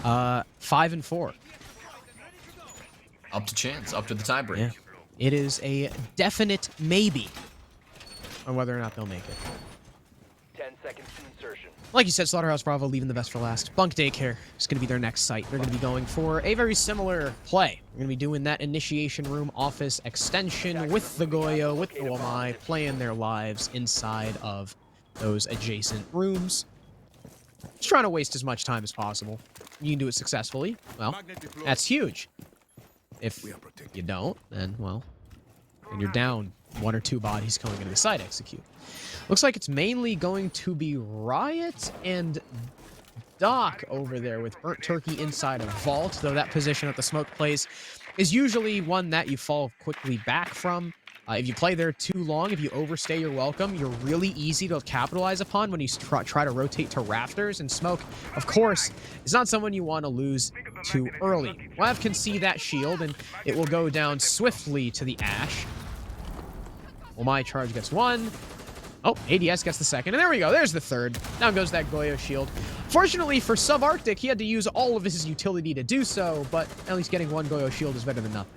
5-4. Up to chance, up to the tiebreak. Yeah. It is a definite maybe on whether or not they'll make it. 10 seconds to insertion. Like you said, Slaughterhouse Bravo leaving the best for last. Bunk Daycare is going to be their next site. They're going to be going for a very similar play. They're going to be doing that initiation room office extension with the Goyo, with the Wamai, playing their lives inside of those adjacent rooms. Just trying to waste as much time as possible. you can do it successfully, well, that's huge. If you don't, then, well, and you're down 1 or 2 bodies going into the site execute. Looks like it's mainly going to be Riot and Doc over there with Burnt Turkey inside a vault, though that position at the smoke place is usually one that you fall quickly back from. If you play there too long, if you overstay your welcome, you're really easy to capitalize upon when you try to rotate to rafters. And Smoke, of course, is not someone you want to lose too early. Wav can see that shield, and it will go down swiftly to the Ash. Well, my charge gets 1. Oh, ADS gets the 2nd, and there we go. There's the 3rd. Down goes that Goyo shield. Fortunately for Subarctic, he had to use all of his utility to do so, but at least getting 1 Goyo shield is better than nothing.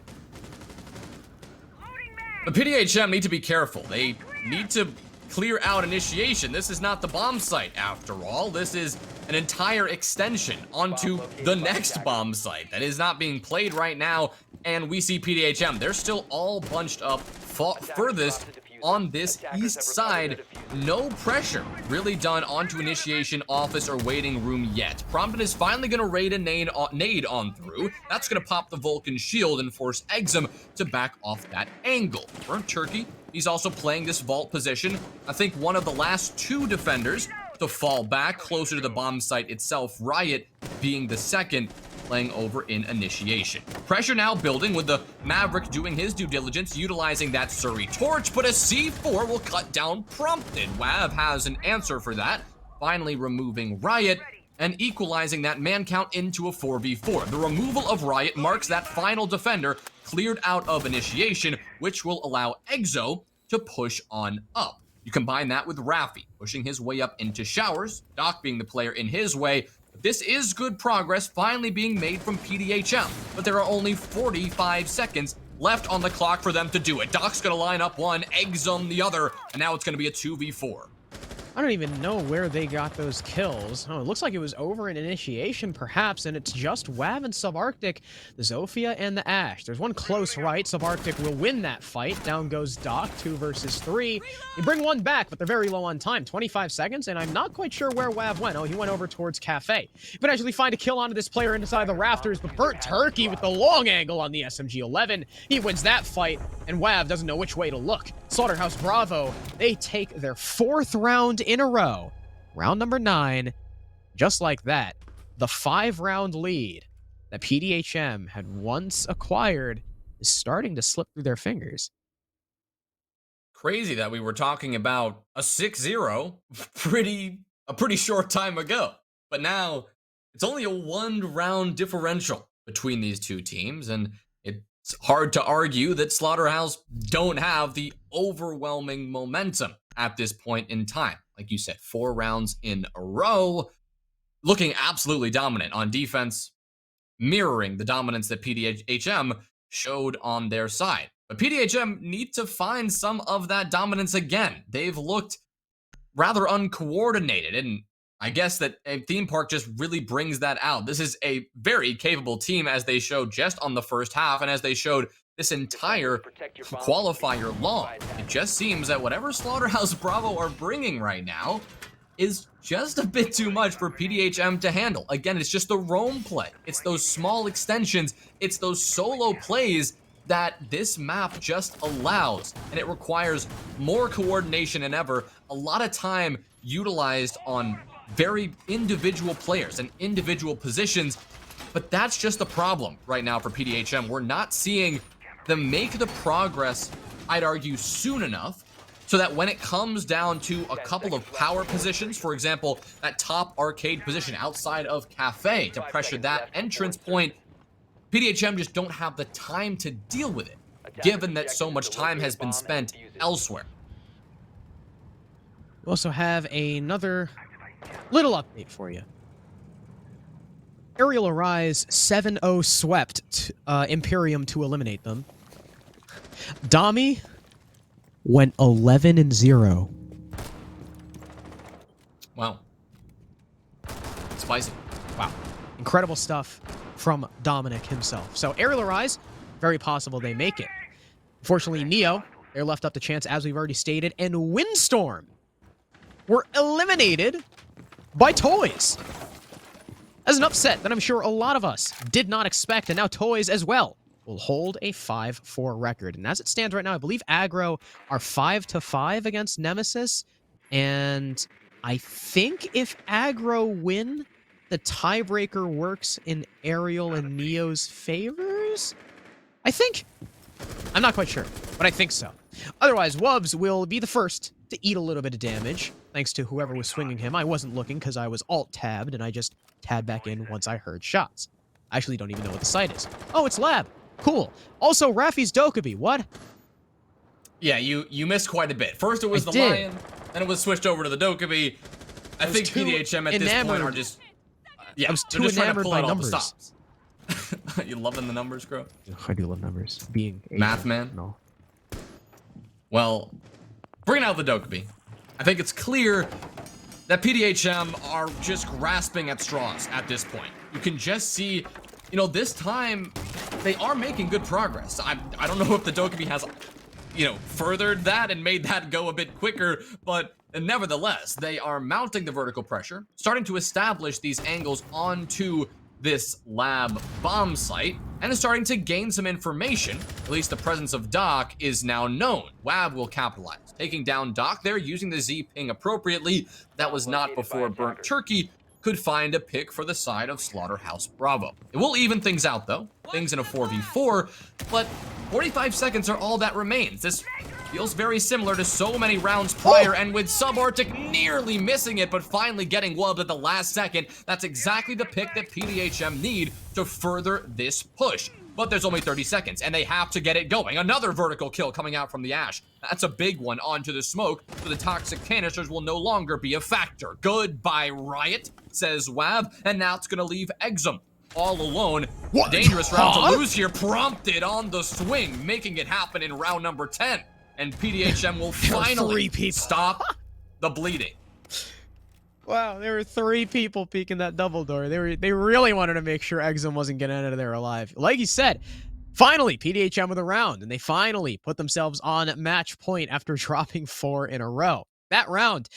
The PDHM need to be careful. They need to clear out initiation. This is not the bomb site, after all. This is an entire extension onto the next bomb site that is not being played right now, and we see PDHM. They're still all bunched up furthest on this east side. No pressure really done onto initiation office or waiting room yet. Prompton is finally going to raid a nade on through. That's going to pop the Vulcan shield and force Exum to back off that angle. Burnt Turkey, he's also playing this vault position. I think one of the last 2 defenders to fall back closer to the bomb site itself. Riot being the 2nd, playing over in initiation. Pressure now building with the Maverick doing his due diligence, utilizing that Surrey torch, but a C4 will cut down Prompted. Wav has an answer for that, finally removing Riot and equalizing that man count into a 4v4. The removal of Riot marks that final defender cleared out of initiation, which will allow Exo to push on up. You combine that with Raffi pushing his way up into showers, Doc being the player in his way. This is good progress finally being made from PDHM, but there are only 45 seconds left on the clock for them to do it. Doc's gonna line up one, Exum the other, and now it's gonna be a 2v4. I don't even know where they got those kills. Oh, it looks like it was over in initiation, perhaps, and it's just Wav and Subarctic, the Zofia and the Ash. There's one close right. Subarctic will win that fight. Down goes Doc, 2 versus 3. They bring one back, but they're very low on time. 25 seconds, and I'm not quite sure where Wav went. Oh, he went over towards Cafe. But actually find a kill onto this player inside the rafters, but Burnt Turkey with the long angle on the SMG-11. He wins that fight, and Wav doesn't know which way to look. Slaughterhouse Bravo, they take their 4th round in a row. Round number 9. Just like that, the 5-round lead that PDHM had once acquired is starting to slip through their fingers. Crazy that we were talking about a 6-0 a pretty short time ago. But now it's only a 1-round differential between these 2 teams, and it's hard to argue that Slaughterhouse don't have the overwhelming momentum at this point in time. Like you said, 4 rounds in a row, looking absolutely dominant on defense, mirroring the dominance that PDHM showed on their side. But PDHM need to find some of that dominance again. They've looked rather uncoordinated, and I guess that a theme park just really brings that out. This is a very capable team, as they showed just on the first half, and as they showed this entire qualifier long. It just seems that whatever Slaughterhouse Bravo are bringing right now is just a bit too much for PDHM to handle. Again, it's just the roam play. It's those small extensions. It's those solo plays that this map just allows, and it requires more coordination than ever. A lot of time utilized on very individual players and individual positions, but that's just the problem right now for PDHM. We're not seeing them make the progress, I'd argue, soon enough, so that when it comes down to a couple of power positions, for example, that top arcade position outside of Cafe to pressure that entrance point, PDHM just don't have the time to deal with it, given that so much time has been spent elsewhere. We also have another little update for you. Aerial Arise 7-0 swept Imperium to eliminate them. Dami went 11-0. Wow. Spicy. Wow. Incredible stuff from Dominic himself. So Aerial Arise, very possible they make it. Unfortunately, Neo, they're left up to chance, as we've already stated, and Windstorm were eliminated by Toys. As an upset that I'm sure a lot of us did not expect, and now Toys as well will hold a 5-4 record. And as it stands right now, I believe Aggro are 5-5 against Nemesis. And I think if Aggro win, the tiebreaker works in Ariel and Neo's favors? I think. I'm not quite sure, but I think so. Otherwise, Wubs will be the first to eat a little bit of damage, thanks to whoever was swinging him. I wasn't looking because I was alt-tabbed, and I just tabbed back in once I heard shots. I actually don't even know what the site is. Oh, it's Lab. Cool. Also, Rafi's Dokkaebi. What? Yeah, you missed quite a bit. First it was the Lion, then it was switched over to the Dokkaebi. I think PDHM at this point are just... Yeah, I was they're too just trying to enamored pull by out all the numbers. stops. You loving the numbers, Crow? I do love numbers. Being a Math man? No. Well, bringing out the Dokkaebi, I think it's clear that PDHM are just grasping at straws at this point. You can just see, you know, this time they are making good progress. I don't know if the Dokkaebi has, you know, furthered that and made that go a bit quicker, but nevertheless, they are mounting the vertical pressure, starting to establish these angles onto this lab bomb site, and is starting to gain some information. At least the presence of Doc is now known. WAB will capitalize, taking down Doc there, using the Z ping appropriately. That was not before Burnt Turkey could find a pick for the side of Slaughterhouse Bravo. It will even things out though, things in a 4v4, but 45 seconds are all that remains. This feels very similar to so many rounds prior, and with Subarctic nearly missing it, but finally getting wubbed at the last second, that's exactly the pick that PDHM need to further this push. But there's only 30 seconds, and they have to get it going. Another vertical kill coming out from the Ash. That's a big one onto the smoke, so the toxic canisters will no longer be a factor. Goodbye, Riot, says Wab, and now it's gonna leave Exum all alone. What? Dangerous round to lose here, prompted on the swing, making it happen in round number 10. And PDHM will finally stop the bleeding. Wow, there were 3 people peeking that double door. They really wanted to make sure Exum wasn't getting out of there alive. Like you said, finally PDHM with a round, and they finally put themselves on match point after dropping 4 in a row. That round,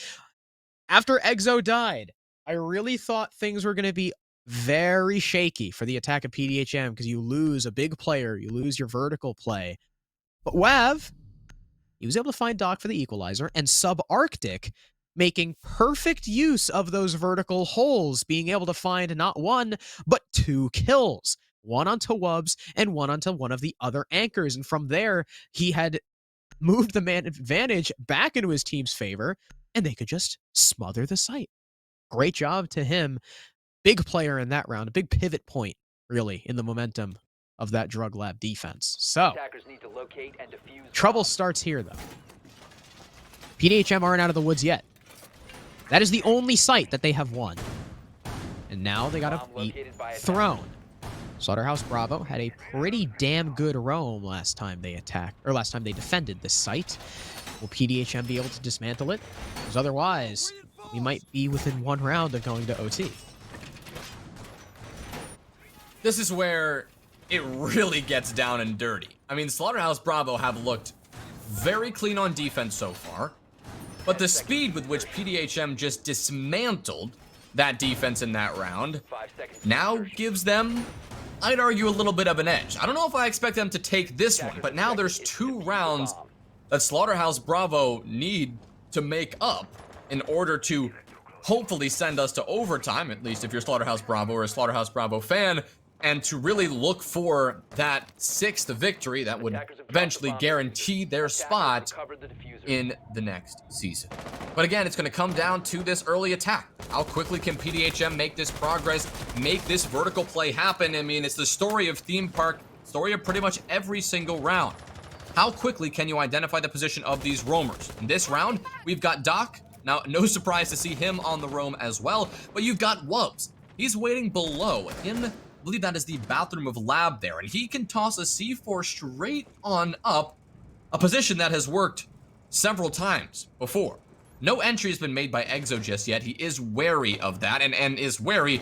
after Exo died, I really thought things were going to be very shaky for the attack of PDHM because you lose a big player, you lose your vertical play. But Wav, he was able to find Doc for the equalizer, and Subarctic making perfect use of those vertical holes, being able to find not 1, but 2 kills. 1 onto Wubs and 1 onto one of the other anchors. And from there, he had moved the man advantage back into his team's favor, and they could just smother the site. Great job to him. Big player in that round, a big pivot point, really, in the momentum of that drug lab defense. So, Need to locate and defuse trouble starts here, though. PDHM aren't out of the woods yet. That is the only site that they have won. And now they gotta beat Throne. Slaughterhouse Bravo had a pretty damn good roam last time they attacked, or last time they defended this site. Will PDHM be able to dismantle it? Because otherwise, we might be within 1 round of going to OT. This is where it really gets down and dirty. I mean, Slaughterhouse Bravo have looked very clean on defense so far, but the speed with which PDHM just dismantled that defense in that round now gives them, I'd argue, a little bit of an edge. I don't know if I expect them to take this one, but now there's 2 rounds that Slaughterhouse Bravo need to make up in order to hopefully send us to overtime, at least if you're Slaughterhouse Bravo or a Slaughterhouse Bravo fan, and to really look for that 6th victory that would eventually guarantee their spot in the next season. But again, it's going to come down to this early attack. How quickly can PDHM make this progress, make this vertical play happen? I mean, it's the story of Theme Park, story of pretty much every single round. How quickly can you identify the position of these roamers? In this round, we've got Doc. Now, no surprise to see him on the roam as well, but you've got Wubs. He's waiting below in, I believe that is the bathroom of lab there, and he can toss a C4 straight on up, a position that has worked several times before. No entry has been made by Exo just yet. He is wary of that, and is wary,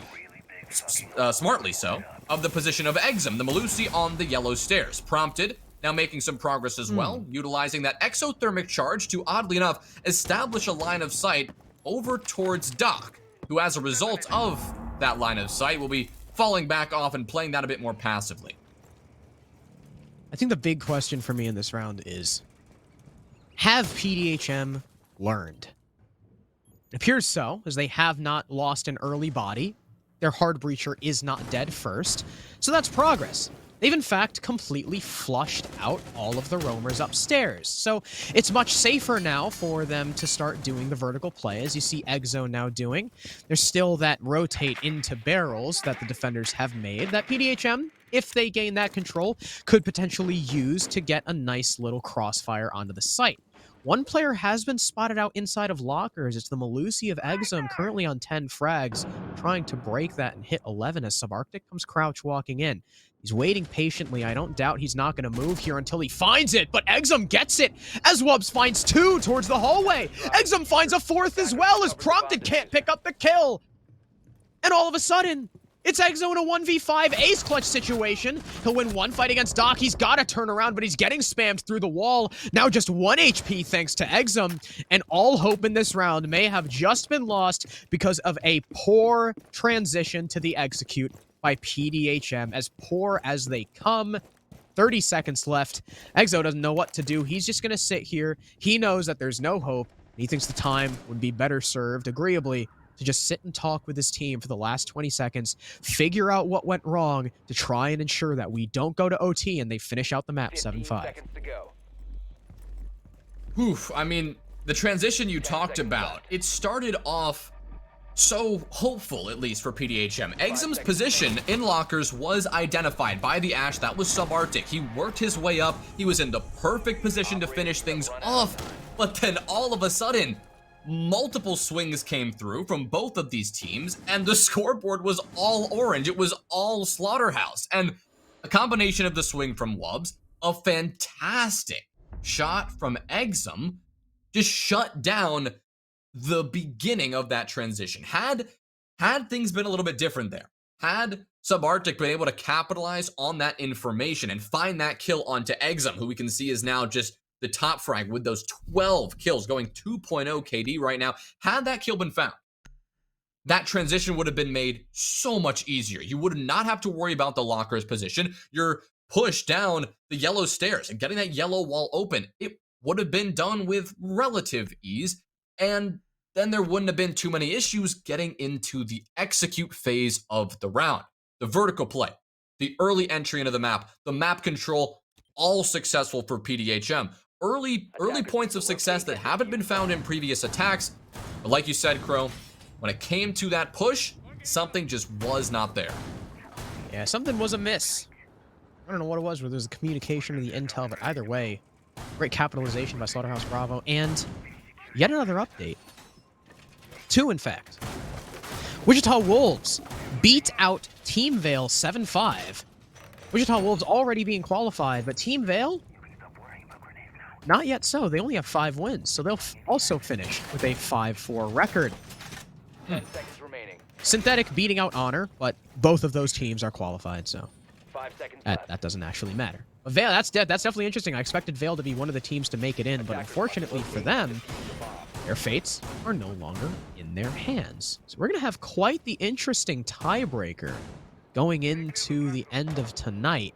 smartly so, of the position of Exum, the Malusi on the yellow stairs. Prompted, now making some progress as well, utilizing that exothermic charge to, oddly enough, establish a line of sight over towards Doc, who as a result of that line of sight, will be falling back off and playing that a bit more passively. I think the big question for me in this round is, have PDHM learned? It appears so, as they have not lost an early body. Their hard breacher is not dead first, so that's progress. They've in fact completely flushed out all of the roamers upstairs, so it's much safer now for them to start doing the vertical play, as you see Exo now doing. There's still that rotate into barrels that the defenders have made, that PDHM, if they gain that control, could potentially use to get a nice little crossfire onto the site. One player has been spotted out inside of lockers. It's the Malusi of Exum, currently on 10 frags, trying to break that and hit 11 as Subarctic comes crouch walking in. He's waiting patiently. I don't doubt he's not going to move here until he finds it, but Exum gets it as Wubbs finds 2 towards the hallway. Exum finds a 4th as well as Prompted can't pick up the kill. And all of a sudden, it's Exo in a 1v5 ace clutch situation. He'll win one fight against Doc. He's got to turn around, but he's getting spammed through the wall. Now just 1 HP thanks to Exum. And all hope in this round may have just been lost because of a poor transition to the execute by PDHM. As poor as they come. 30 seconds left. Exo doesn't know what to do. He's just going to sit here. He knows that there's no hope. He thinks the time would be better served, agreeably, to just sit and talk with his team for the last 20 seconds, figure out what went wrong to try and ensure that we don't go to OT and they finish out the map 7-5. Oof, I mean, the transition you talked about, it started off so hopeful, at least for PDHM. Exum's position in lockers was identified by the Ash. That was Subarctic. He worked his way up. He was in the perfect position to finish things off. But then all of a sudden, multiple swings came through from both of these teams, and the scoreboard was all orange. It was all Slaughterhouse. And a combination of the swing from Wubbs, a fantastic shot from Exum, just shut down the beginning of that transition. Had things been a little bit different there, had Subarctic been able to capitalize on that information and find that kill onto Exum, who we can see is now just the top frag with those 12 kills, going 2.0 KD right now. Had that kill been found, that transition would have been made so much easier. You would not have to worry about the locker's position. You're pushed down the yellow stairs and getting that yellow wall open. It would have been done with relative ease, and then there wouldn't have been too many issues getting into the execute phase of the round. The vertical play, the early entry into the map control, all successful for PDHM. Early points of success that haven't been found in previous attacks. But like you said, Crow, when it came to that push, something just was not there. Yeah, something was amiss. I don't know what it was, whether it was the communication or the intel, but either way, great capitalization by Slaughterhouse Bravo, and yet another update. 2, in fact. Wichita Wolves beat out Team Vale 7-5. Wichita Wolves already being qualified, but Team Vale, not yet so. They only have 5 wins, so they'll also finish with a 5-4 record. 10 seconds remaining. Synthetic beating out Honor, but both of those teams are qualified, so 5 seconds left. that doesn't actually matter. But Vale, that's definitely interesting. I expected Vale to be one of the teams to make it in, but unfortunately for them, their fates are no longer in their hands. So we're going to have quite the interesting tiebreaker going into the end of tonight.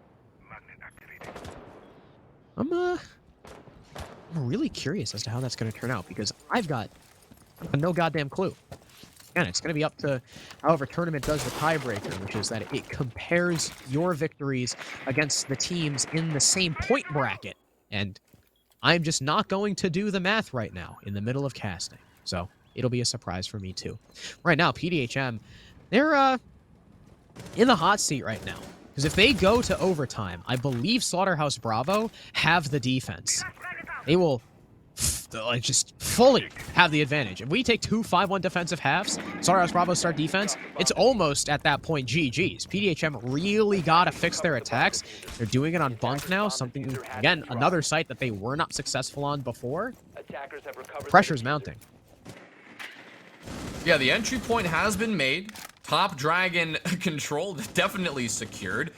I'm really curious as to how that's going to turn out, because I've got no goddamn clue. Again, it's going to be up to however tournament does the tiebreaker, which is that it compares your victories against the teams in the same point bracket. And I'm just not going to do the math right now in the middle of casting. So it'll be a surprise for me too. Right now, PDHM, they're in the hot seat right now. Because if they go to overtime, I believe Slaughterhouse Bravo have the defense. They will just fully have the advantage. If we take 2 5-1 defensive halves, Slaughterhouse Bravo start defense, it's almost at that point GG's. PDHM really got to fix their attacks. They're doing it on Bunk now, something, again, another site that they were not successful on before. Pressure's mounting. Yeah, the entry point has been made. Top Dragon control definitely secured.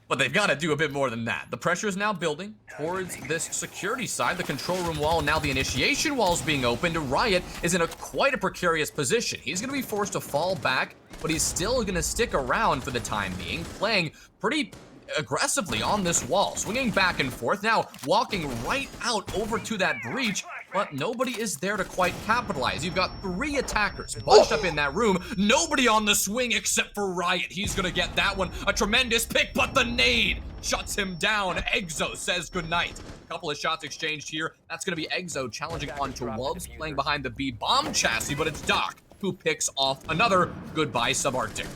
But they've got to do a bit more than that. The pressure is now building towards this security side, the control room wall, and now the initiation wall is being opened. Riot is in quite a precarious position. He's going to be forced to fall back but he's still gonna stick around for the time being, playing pretty aggressively on this wall, swinging back and forth, now walking right out over to that breach, but nobody is there to quite capitalize. You've got 3 attackers bunched up in that room, nobody on the swing except for Riot. He's gonna get that one, a tremendous pick, but the nade shuts him down. Exo says goodnight. A couple of shots exchanged here. That's gonna be Exo challenging onto Wolves, playing behind the B bomb chassis, but it's Doc who picks off another goodbye subarctic.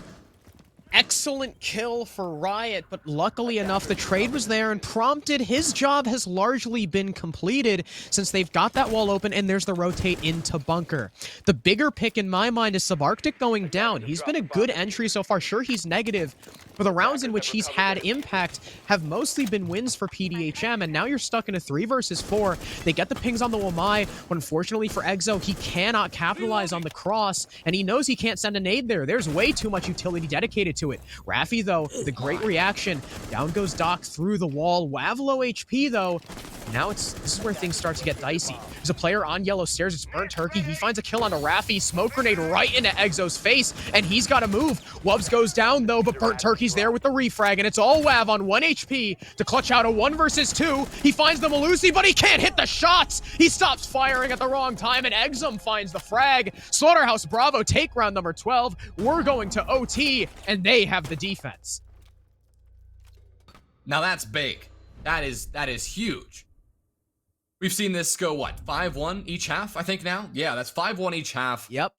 Excellent kill for Riot, but luckily enough, the trade was there and prompted. His job has largely been completed since they've got that wall open and there's the rotate into bunker. The bigger pick in my mind is Subarctic going down. He's been a good entry so far. Sure, he's negative, but the rounds in which he's had impact have mostly been wins for PDHM, and now you're stuck in a 3 versus 4. They get the pings on the Wamai, but unfortunately for Exo, he cannot capitalize on the cross, and he knows he can't send a nade there. There's way too much utility dedicated to it. Raffi, though, the great reaction. Down goes Doc through the wall. Wav low HP, though. Now this is where things start to get dicey. There's a player on yellow stairs. It's Burnt Turkey. He finds a kill onto Raffi. Smoke grenade right into Exo's face, and he's got to move. Wubs goes down, though, but Burnt Turkey's there with the refrag, and it's all Wav on 1 HP to clutch out a 1 versus 2. He finds the Malusi, but he can't hit the shots. He stops firing at the wrong time, and Exum finds the frag. Slaughterhouse Bravo take round number 12. We're going to OT, and they have the defense. Now that's big. That is huge. We've seen this go, what, 5-1 each half, I think now? Yeah, that's 5-1 each half. Yep.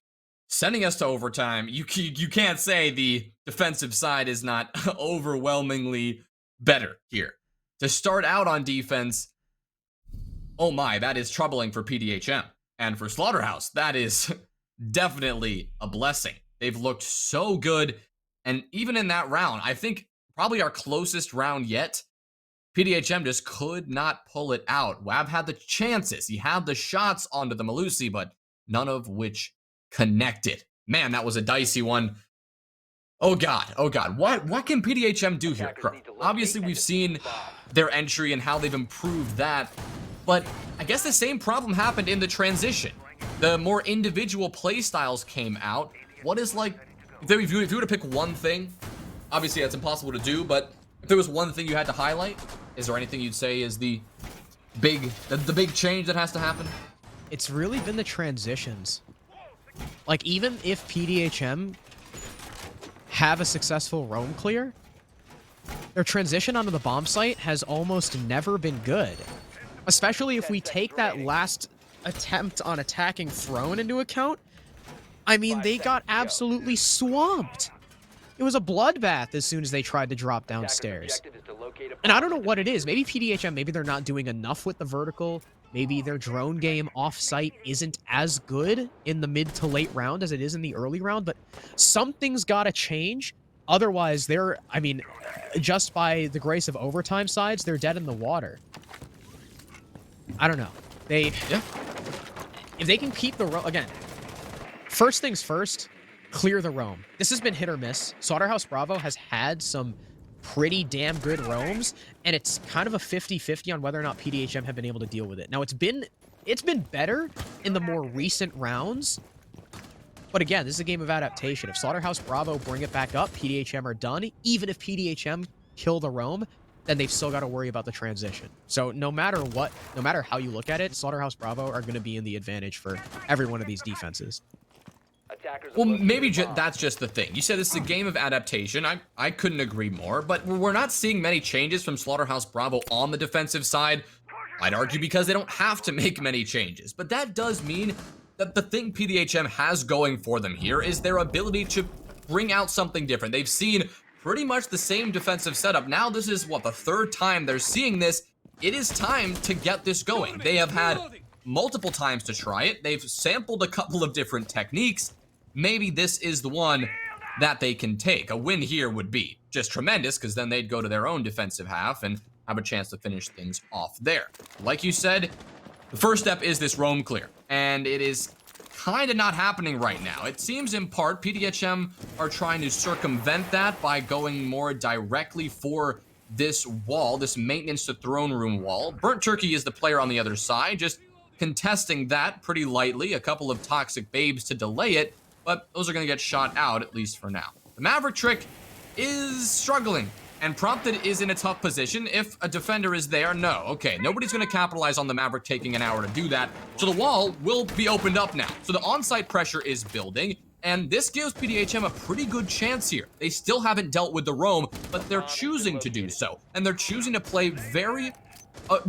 Sending us to overtime. You can't say the defensive side is not overwhelmingly better here. To start out on defense, oh my, that is troubling for PDHM. And for Slaughterhouse, that is definitely a blessing. They've looked so good, and even in that round, I think probably our closest round yet, PDHM just could not pull it out. Wab had the chances. He had the shots onto the Malusi, but none of which connected. Man, that was a dicey one. Oh God, oh God. What can PDHM do here, Crow? Obviously, we've seen their entry and how they've improved that, but I guess the same problem happened in the transition. The more individual play styles came out. What is, like, if you were to pick one thing, obviously that's impossible to do, but if there was one thing you had to highlight, is there anything you'd say is the big change that has to happen? It's really been the transitions. Like, even if PDHM have a successful roam clear, their transition onto the bomb site has almost never been good. Especially if we take that last attempt on attacking Throne into account. I mean, they got absolutely swamped. It was a bloodbath as soon as they tried to drop downstairs. And I don't know what it is. Maybe PDHM, maybe they're not doing enough with the vertical. Maybe their drone game off-site isn't as good in the mid to late round as it is in the early round, but something's got to change. Otherwise, I mean, just by the grace of overtime sides, they're dead in the water. I don't know. If they can keep the roam, again, first things first, clear the roam. This has been hit or miss. Slaughterhouse Bravo has had some pretty damn good roams, and it's kind of a 50-50 on whether or not PDHM have been able to deal with it. Now, it's been better in the more recent rounds, but again, this is a game of adaptation. If Slaughterhouse Bravo bring it back up, PDHM are done. Even if PDHM kill the roam, then they've still got to worry about the transition. So no matter what, no matter how you look at it, Slaughterhouse Bravo are going to be in the advantage for every one of these defenses. Well, maybe that's just the thing. You said this is a game of adaptation. I couldn't agree more, but we're not seeing many changes from Slaughterhouse Bravo on the defensive side. I'd argue because they don't have to make many changes, but that does mean that the thing PDHM has going for them here is their ability to bring out something different. They've seen pretty much the same defensive setup. Now this is, what, the 3rd time they're seeing this. It is time to get this going. They have had multiple times to try it. They've sampled a couple of different techniques. Maybe this is the one that they can take. A win here would be just tremendous, because then they'd go to their own defensive half and have a chance to finish things off there. Like you said, the first step is this roam clear, and it is kind of not happening right now. It seems in part PDHM are trying to circumvent that by going more directly for this wall, this maintenance to throne room wall. Burnt Turkey is the player on the other side, just contesting that pretty lightly. A couple of toxic babes to delay it. but those are going to get shot out, at least for now. The Maverick trick is struggling, and Prompted is in a tough position. If a defender is there, no. Okay, nobody's going to capitalize on the Maverick taking an hour to do that, so the wall will be opened up now. So the on-site pressure is building, and this gives PDHM a pretty good chance here. They still haven't dealt with the roam, but they're choosing to do so, and they're choosing to play very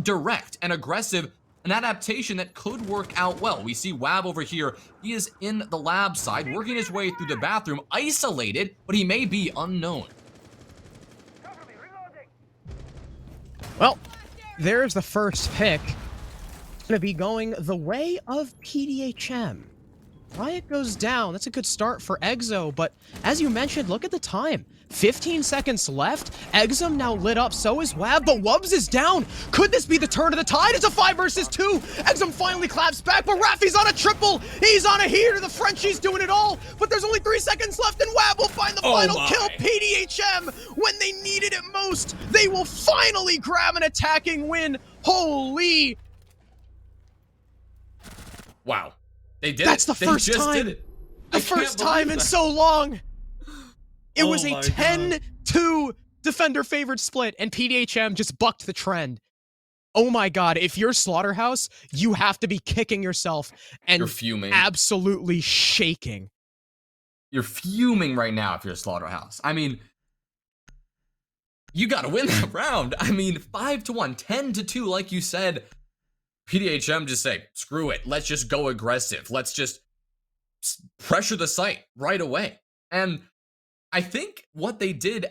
direct and aggressive, an adaptation that could work out well. We see Wab over here. He is in the lab side, working his way through the bathroom, isolated, but he may be unknown. Well, there's the first pick. It's going to be going the way of PDHM. Riot goes down. That's a good start for Exo, but as you mentioned, look at the time. 15 seconds left. Exum now lit up, so is Wab, but Wubs is down. Could this be the turn of the tide? It's a 5 versus 2. Exum finally claps back, but Rafi's on a triple. He's on a heater. The Frenchie's doing it all, but there's only 3 seconds left, and Wab will find the final kill. PDHM, when they needed it most, they will finally grab an attacking win. Holy. Wow. They did That's it. the first time. The first time in so long. It was a 10-2 defender favored split, and PDHM just bucked the trend. Oh my god, if you're Slaughterhouse, you have to be kicking yourself and you're fuming. Absolutely shaking. You're fuming right now if you're Slaughterhouse. I mean, you gotta win that round. I mean, 5-1, 10-2, like you said. PDHM just say, screw it. Let's just go aggressive. Let's just pressure the site right away. And I think what they did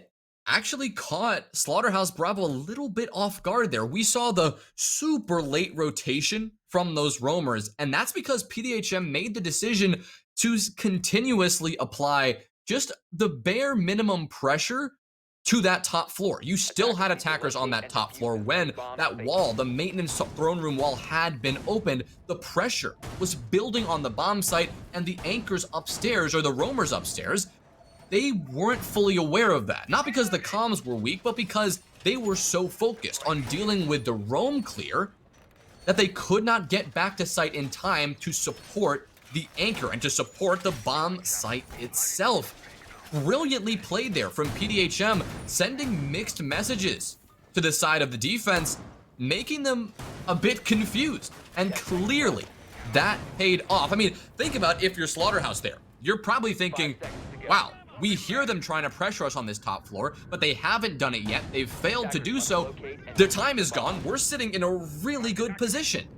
actually caught Slaughterhouse Bravo a little bit off guard there. We saw the super late rotation from those roamers, and that's because PDHM made the decision to continuously apply just the bare minimum pressure to that top floor. You still had attackers on that top floor when that wall, the maintenance throne room wall, had been opened. The pressure was building on the bomb site, and the anchors upstairs, or the roamers upstairs, they weren't fully aware of that. Not because the comms were weak, but because they were so focused on dealing with the roam clear that they could not get back to site in time to support the anchor and to support the bomb site itself. Brilliantly played there from PDHM, sending mixed messages to the side of the defense, making them a bit confused. And clearly, that paid off. I mean, think about if you're Slaughterhouse there. You're probably thinking, wow, we hear them trying to pressure us on this top floor, but they haven't done it yet. They've failed to do so. Their time is gone. We're sitting in a really good position.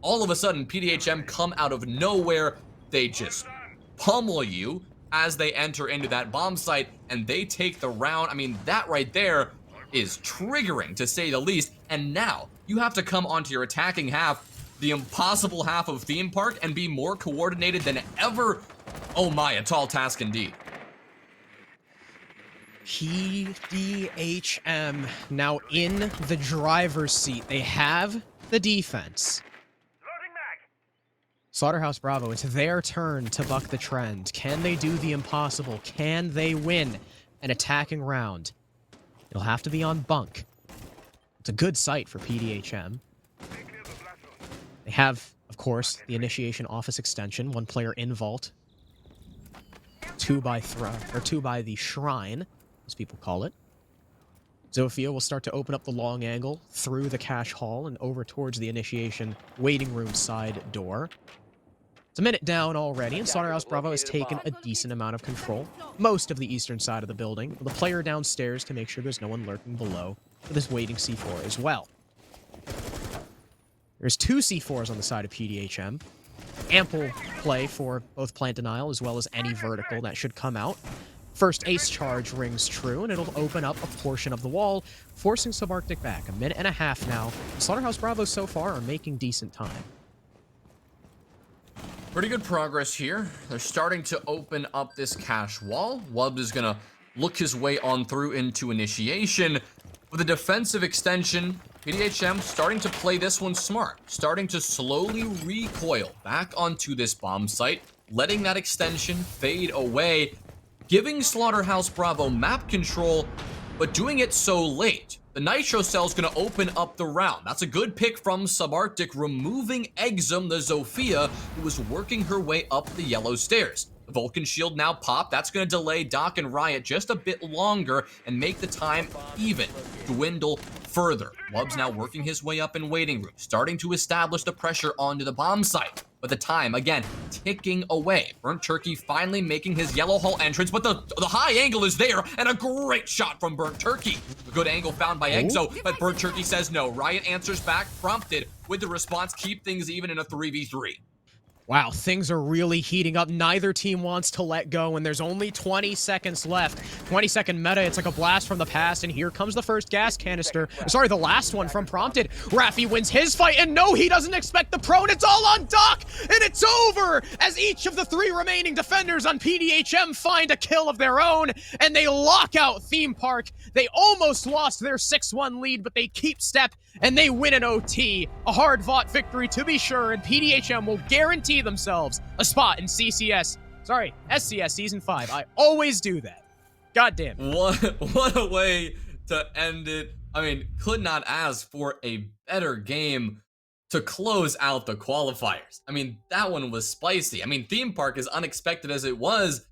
All of a sudden, PDHM come out of nowhere. They just pummel you as they enter into that bomb site, and they take the round. I mean, that right there is triggering, to say the least. And now you have to come onto your attacking half, the impossible half of Theme Park, and be more coordinated than ever. Oh my, a tall task indeed. PDHM now in the driver's seat. They have the defense. Slaughterhouse Bravo, it's their turn to buck the trend. Can they do the impossible? Can they win an attacking round? It'll have to be on Bunk. It's a good site for PDHM. They have, of course, the initiation office extension, 1 player in vault, 2 by the shrine, as people call it. Zofia will start to open up the long angle through the cache hall and over towards the initiation waiting room side door. It's a minute down already, and Slaughterhouse Bravo has taken a decent amount of control, most of the eastern side of the building, with a player downstairs to make sure there's no one lurking below, with this waiting C4 as well. There's 2 C4s on the side of PDHM. Ample play for both plant denial as well as any vertical that should come out. First ace charge rings true, and it'll open up a portion of the wall, forcing Subarctic back. A minute and a half now. Slaughterhouse Bravo so far are making decent time. Pretty good progress here. They're starting to open up this cache wall. Wub is gonna look his way on through into initiation. With a defensive extension, PDHM starting to play this one smart, starting to slowly recoil back onto this bomb site, letting that extension fade away, giving Slaughterhouse Bravo map control, but doing it so late. The Nitro Cell's gonna open up the round. That's a good pick from Subarctic, removing Exum, the Zofia, who was working her way up the yellow stairs. The Vulcan shield now pop. That's going to delay Doc and Riot just a bit longer and make the time even dwindle further. Lub's now working his way up in waiting room, starting to establish the pressure onto the bomb site. But the time, again, ticking away. Burnt Turkey finally making his yellow hull entrance, but the high angle is there, and a great shot from Burnt Turkey. A good angle found by Exo, but Burnt Turkey says no. Riot answers back, prompted with the response, keep things even in a 3v3. Wow, things are really heating up. Neither team wants to let go, and there's only 20 seconds left. 20-second meta, it's like a blast from the past, and here comes the first gas canister. Sorry, the last one from Prompted. Raffi wins his fight, and no, he doesn't expect the prone. It's all on Doc, and it's over as each of the 3 remaining defenders on PDHM find a kill of their own, and they lock out Theme Park. They almost lost their 6-1 lead, but they keep step, and they win an OT. A hard-fought victory, to be sure, and PDHM will guarantee themselves a spot in SCS Season 5. I always do that. God damn it. What a way to end it. I mean, could not ask for a better game to close out the qualifiers. I mean, that one was spicy. I mean, Theme Park, as unexpected as it was,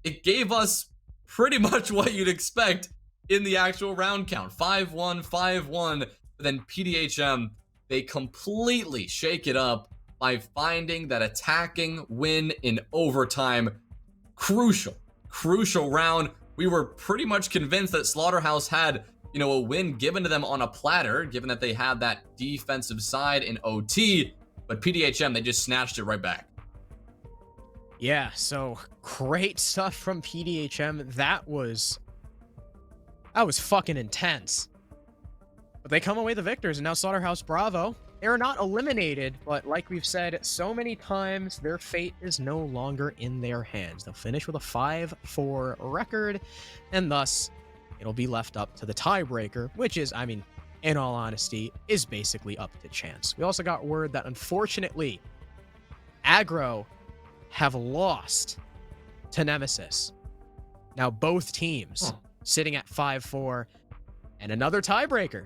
it gave us pretty much what you'd expect in the actual round count. 5-1, 5-1. But then PDHM, they completely shake it up by finding that attacking win in overtime. Crucial round. We were pretty much convinced that Slaughterhouse had, a win given to them on a platter, given that they had that defensive side in OT, but PDHM, they just snatched it right back. Yeah, so great stuff from PDHM. That was fucking intense. But they come away the victors, and now Slaughterhouse Bravo, they are not eliminated, but like we've said so many times, their fate is no longer in their hands. They'll finish with a 5-4 record, and thus, it'll be left up to the tiebreaker, which is, I mean, in all honesty, is basically up to chance. We also got word that, unfortunately, Aggro have lost to Nemesis. Now, both teams sitting at 5-4, and another tiebreaker.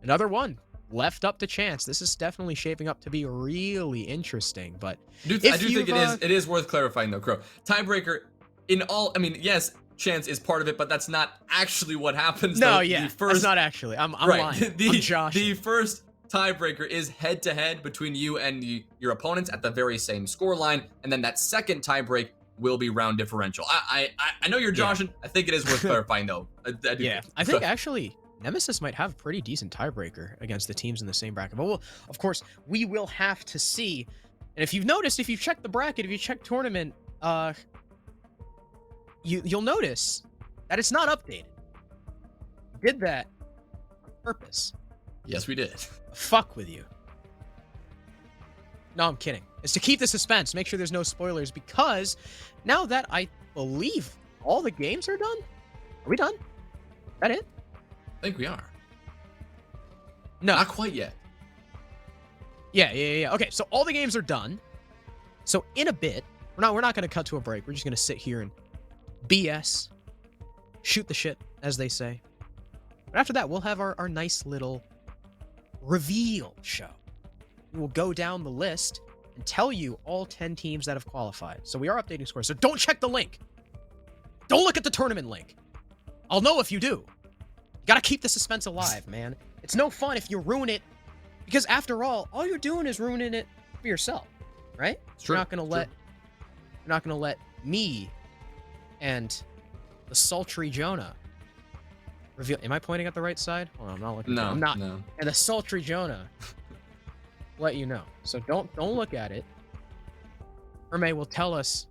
Another one. Left up to chance. This is definitely shaping up to be really interesting, but I do think it is worth clarifying though, Crow. Tiebreaker in all, I mean, yes, chance is part of it, but that's not actually what happens. No, though. yeah, that's not actually. I'm right. lying. I'm joshing. The first tiebreaker is head-to-head between you and your opponents at the very same scoreline, and then that second tiebreak will be round differential. I know you're joshing. Yeah. I think it is worth clarifying though. I think actually Nemesis might have a pretty decent tiebreaker against the teams in the same bracket. But we'll, of course, we will have to see. And if you've noticed, if you've checked the bracket, if you check tournament, you'll notice that it's not updated. We did that on purpose. Yes, we did. Fuck with you. No, I'm kidding. It's to keep the suspense, make sure there's no spoilers, because now that I believe all the games are done, are we done? Is that it? I think we are. No. Not quite yet. Yeah. Okay, so all the games are done. So in a bit, we're not going to cut to a break. We're just going to sit here and BS, shoot the shit, as they say. But after that, we'll have our nice little reveal show. We'll go down the list and tell you all 10 teams that have qualified. So we are updating scores, so don't check the link. Don't look at the tournament link. I'll know if you do. You gotta keep the suspense alive, man. It's no fun if you ruin it, because after all you're doing is ruining it for yourself, right? You're not gonna let me and the sultry Jonah reveal. Am I pointing at the right side? Hold on, I'm not looking. No, I'm not. No. And the sultry Jonah let you know. So don't look at it. Hermé will tell us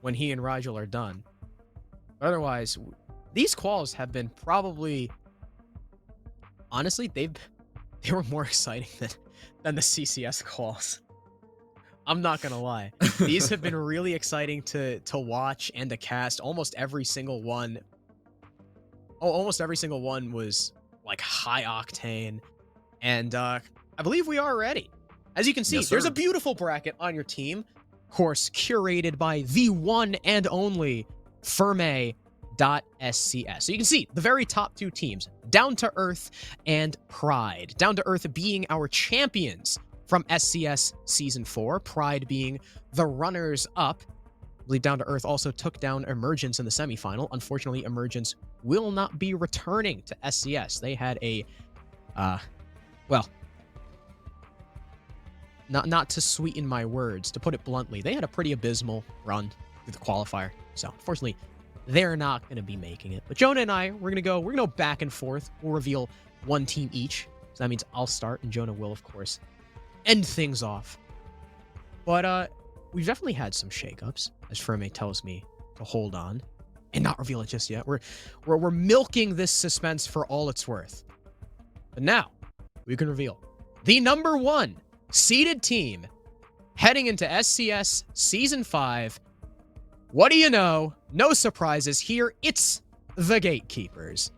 when he and Rigel are done. But otherwise, these quals have been probably, honestly, they were more exciting than the CCS quals. I'm not gonna lie. These have been really exciting to watch and to cast. Almost every single one was like high octane, and I believe we are ready. As you can see, yes, there's sir. a beautiful bracket on your team, of course, curated by the one and only Ferme.SCS. So you can see the very top 2 teams, Down to Earth and Pride. Down to Earth being our champions from SCS Season 4, Pride being the runners-up. believe Down to Earth also took down Emergence in the semifinal. Unfortunately, Emergence will not be returning to SCS. They had a, well, not to sweeten my words, to put it bluntly, they had a pretty abysmal run through the qualifier. So, unfortunately, they're not going to be making it. But Jonah and I, we're going to go back and forth. We'll reveal one team each. So that means I'll start, and Jonah will, of course, end things off. But we've definitely had some shakeups, as Ferme tells me to hold on and not reveal it just yet. We're milking this suspense for all it's worth. But now we can reveal the number 1 seeded team heading into SCS Season 5. What do you know? No surprises here. It's the Gatekeepers.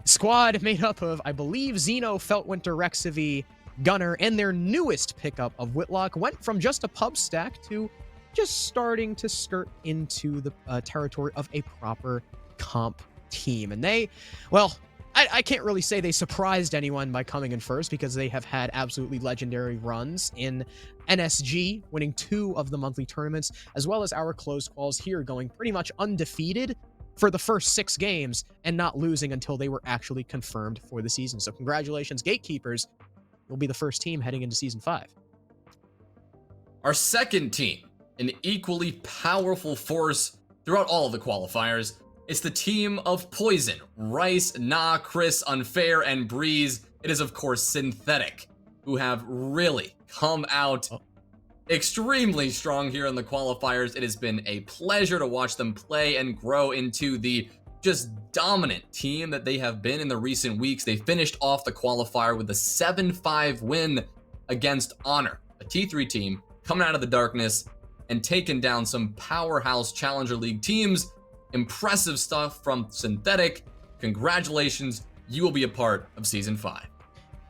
Squad made up of, I believe, Xeno, Feltwinter, Rexivi, Gunner, and their newest pickup of Whitlock went from just a pub stack to just starting to skirt into the territory of a proper comp team. And they, well, I can't really say they surprised anyone by coming in first, because they have had absolutely legendary runs in NSG, winning 2 of the monthly tournaments, as well as our closed quals here, going pretty much undefeated for the first 6 games and not losing until they were actually confirmed for the season. So congratulations, Gatekeepers. You'll be the first team heading into Season 5. Our second team, an equally powerful force throughout all of the qualifiers, it's the team of Poison, Rice, Na, Chris, Unfair, and Breeze. It is, of course, Synthetic, who have really come out extremely strong here in the qualifiers. It has been a pleasure to watch them play and grow into the just dominant team that they have been in the recent weeks. They finished off the qualifier with a 7-5 win against Honor, a T3 team coming out of the darkness and taking down some powerhouse Challenger League teams. Impressive stuff from Synthetic. Congratulations, you will be a part of Season 5.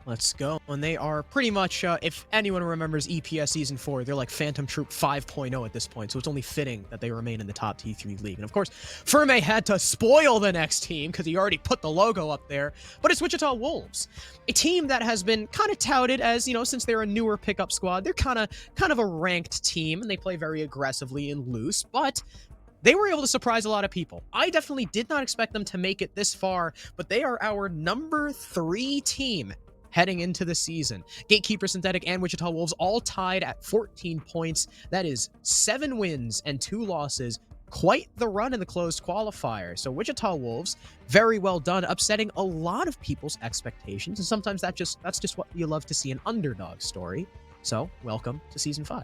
Let's go. And they are pretty much, if anyone remembers EPS Season 4, they're like Phantom Troop 5.0 at this point, so it's only fitting that they remain in the top T3 league. And of course, Ferme had to spoil the next team because he already put the logo up there, but it's Wichita Wolves, a team that has been kind of touted as, you know, since they're a newer pickup squad, they're kind of a ranked team, and they play very aggressively and loose, but they were able to surprise a lot of people. I definitely did not expect them to make it this far, but they are our number 3 team heading into the season. Gatekeeper, Synthetic, and Wichita Wolves all tied at 14 points. That is 7 wins and 2 losses. Quite the run in the closed qualifier. So Wichita Wolves, very well done, upsetting a lot of people's expectations. And sometimes that's just what you love to see, an underdog story. So welcome to Season 5.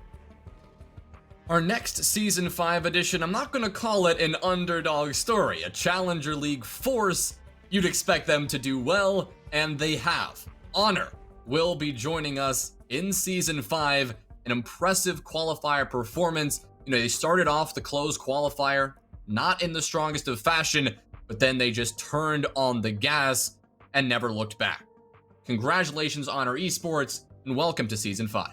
Our next Season 5 edition, I'm not going to call it an underdog story. A Challenger League force, you'd expect them to do well, and they have. Honor will be joining us in Season 5. An impressive qualifier performance. You know, they started off the closed qualifier not in the strongest of fashion, but then they just turned on the gas and never looked back. Congratulations, Honor Esports, and welcome to Season 5.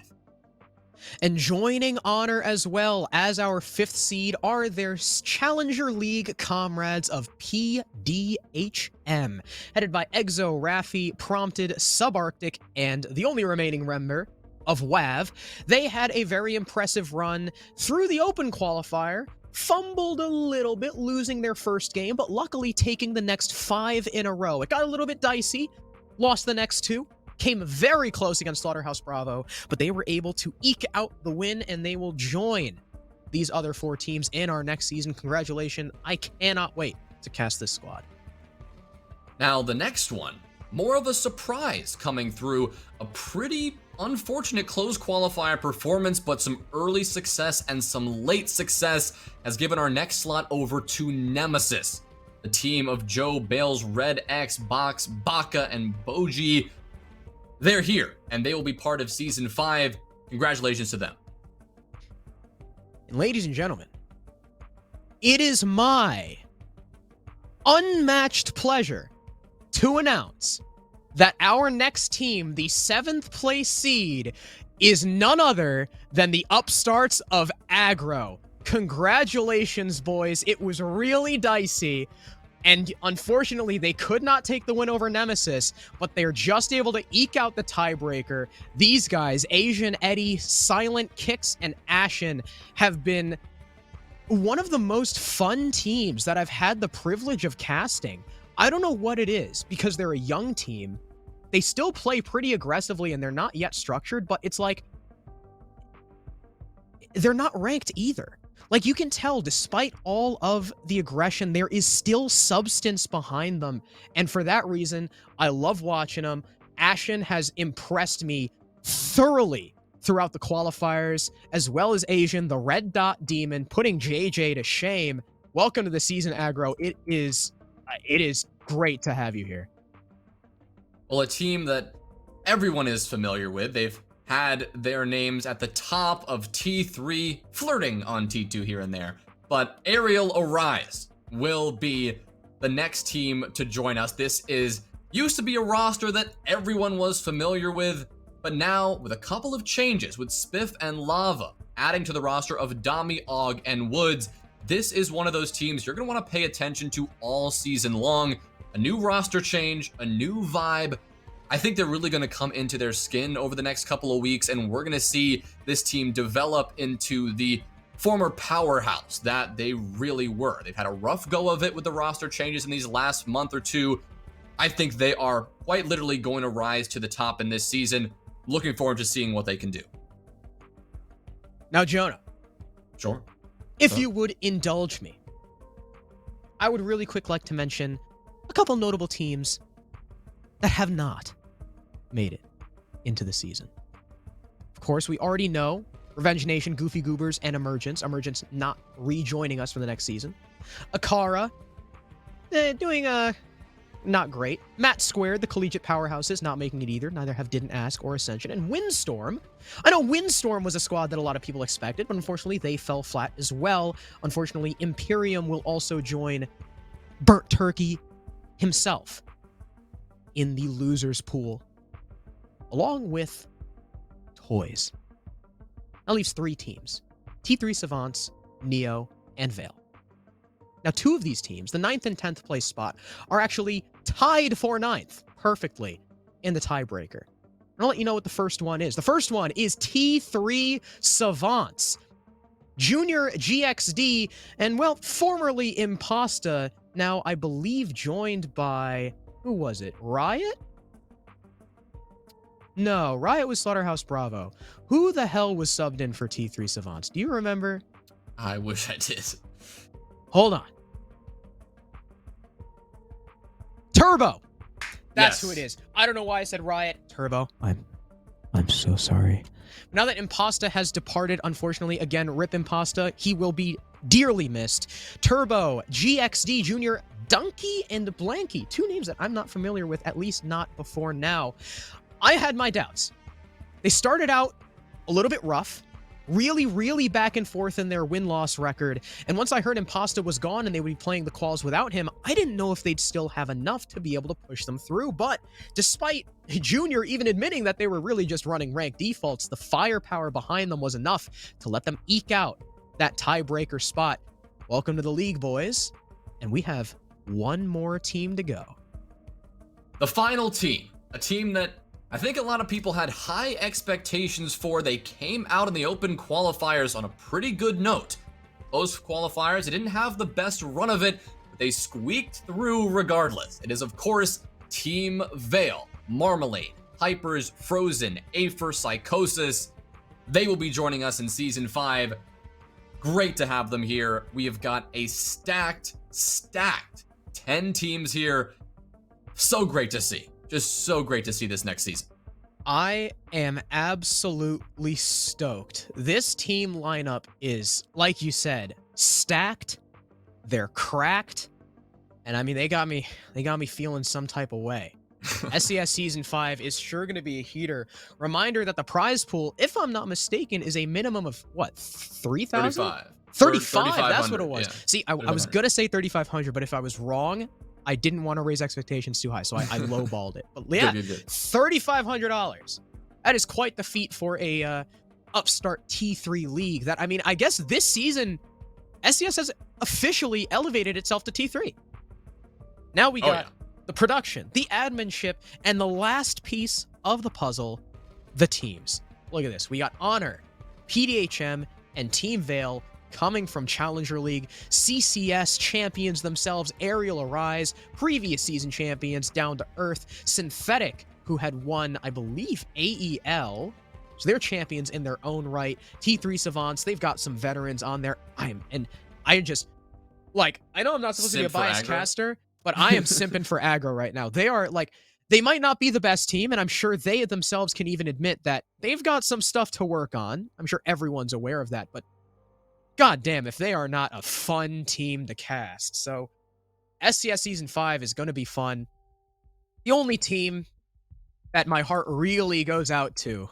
And joining Honor as well as our 5th seed are their Challenger League comrades of PDHM, headed by Exo, Raffi, Prompted, Subarctic, and the only remaining member of WAV. They had a very impressive run through the open qualifier, fumbled a little bit, losing their first game, but luckily taking the next 5 in a row. It got a little bit dicey, lost the next 2. Came very close against Slaughterhouse Bravo, but they were able to eke out the win, and they will join these other 4 teams in our next season. Congratulations. I cannot wait to cast this squad. Now, the next one, more of a surprise coming through a pretty unfortunate close qualifier performance, but some early success and some late success has given our next slot over to Nemesis, the team of Joe, Bales, Red X, Box, Baka, and Boji. They're here, and they will be part of Season 5. Congratulations to them. And ladies and gentlemen, it is my unmatched pleasure to announce that our next team, the 7th place seed, is none other than the upstarts of Aggro. Congratulations, boys. It was really dicey. And unfortunately, they could not take the win over Nemesis, but they're just able to eke out the tiebreaker. These guys, Asian Eddie, Silent Kicks, and Ashen, have been one of the most fun teams that I've had the privilege of casting. I don't know what it is, because they're a young team. They still play pretty aggressively and they're not yet structured, but it's like they're not ranked either. Like, you can tell, despite all of the aggression, there is still substance behind them. And for that reason, I love watching them. Ashen has impressed me thoroughly throughout the qualifiers, as well as Asian, the red dot demon, putting JJ to shame. Welcome to the season, Aggro. It is great to have you here. Well, a team that everyone is familiar with. They've had their names at the top of T3, flirting on T2 here and there. But Aerial Arise will be the next team to join us. This used to be a roster that everyone was familiar with, but now with a couple of changes, with Spiff and Lava adding to the roster of Dami, Og, and Woods, this is one of those teams you're going to want to pay attention to all season long. A new roster change, a new vibe. I think they're really going to come into their skin over the next couple of weeks, and we're going to see this team develop into the former powerhouse that they really were. They've had a rough go of it with the roster changes in these last month or two. I think they are quite literally going to rise to the top in this season. Looking forward to seeing what they can do. Now, Jonah. Sure. If you would indulge me, I would really quick like to mention a couple notable teams that have not made it into the season. Of course, we already know Revenge Nation, Goofy Goobers, and Emergence. Emergence not rejoining us for the next season. Akara, doing not great. Matt Squared, the collegiate powerhouses, not making it either. Neither have Didn't Ask or Ascension. And Windstorm. I know Windstorm was a squad that a lot of people expected, but unfortunately they fell flat as well. Unfortunately, Imperium will also join Burnt Turkey himself in the losers pool, along with Toys. That leaves 3 teams: T3 Savants, Neo, and Vale. Now, 2 of these teams, the 9th and 10th place spot, are actually tied for 9th perfectly in the tiebreaker. And I'll let you know what the first one is. The first one is T3 Savants. Junior GXD, and, well, formerly Imposta, now I believe joined by, who was it? Riot? No, Riot was Slaughterhouse Bravo. Who the hell was subbed in for T3 Savants? Do you remember? I wish I did. Hold on. Turbo. That's Yes. who it is. I don't know why I said Riot. Turbo. I'm so sorry. Now that Imposta has departed, unfortunately, again, rip Imposta, he will be dearly missed. Turbo, GXD Junior, Donkey, and Blanky. 2 names that I'm not familiar with, at least not before now. I had my doubts. They started out a little bit rough, really back and forth in their win-loss record. And once I heard Imposta was gone and they would be playing the quals without him, I didn't know if they'd still have enough to be able to push them through. But despite Junior even admitting that they were really just running rank defaults, the firepower behind them was enough to let them eke out that tiebreaker spot. Welcome to the league, boys. And we have one more team to go. The final team, a team that I think a lot of people had high expectations for. They came out in the open qualifiers on a pretty good note. Those qualifiers, they didn't have the best run of it, but they squeaked through regardless. It is, of course, Team Vale, Marmalade, Hypers, Frozen, Afer, Psychosis. They will be joining us in Season 5. Great to have them here. We have got a stacked 10 teams here. So great to see. Just so great to see this next season. I am absolutely stoked. This team lineup is, like you said, stacked. They're cracked. And I mean, they got me feeling some type of way. SCS Season 5 is sure going to be a heater. Reminder that the prize pool, if I'm not mistaken, is a minimum of, what, 3,000? 35, that's what it was. Yeah. See, I was going to say 3,500, but if I was wrong, I didn't want to raise expectations too high, so I lowballed it. But yeah, good. $3,500. That is quite the feat for a upstart T3 league. That, I mean, I guess this season, SCS has officially elevated itself to T3. Now we got the production, the adminship, and the last piece of the puzzle, the teams. Look at this. We got Honor, PDHM, and Team Vale coming from Challenger League, CCS champions themselves, Aerial Arise, previous season champions, Down to Earth, Synthetic, who had won, I believe, AEL. So they're champions in their own right. T3 Savants, they've got some veterans on there. I know I'm not supposed to be a biased caster, but I am simping for aggro right now. They are like, they might not be the best team, and I'm sure they themselves can even admit that they've got some stuff to work on. I'm sure everyone's aware of that, but god damn if they are not a fun team to cast. So SCS Season 5 is going to be fun. The only team that my heart really goes out to,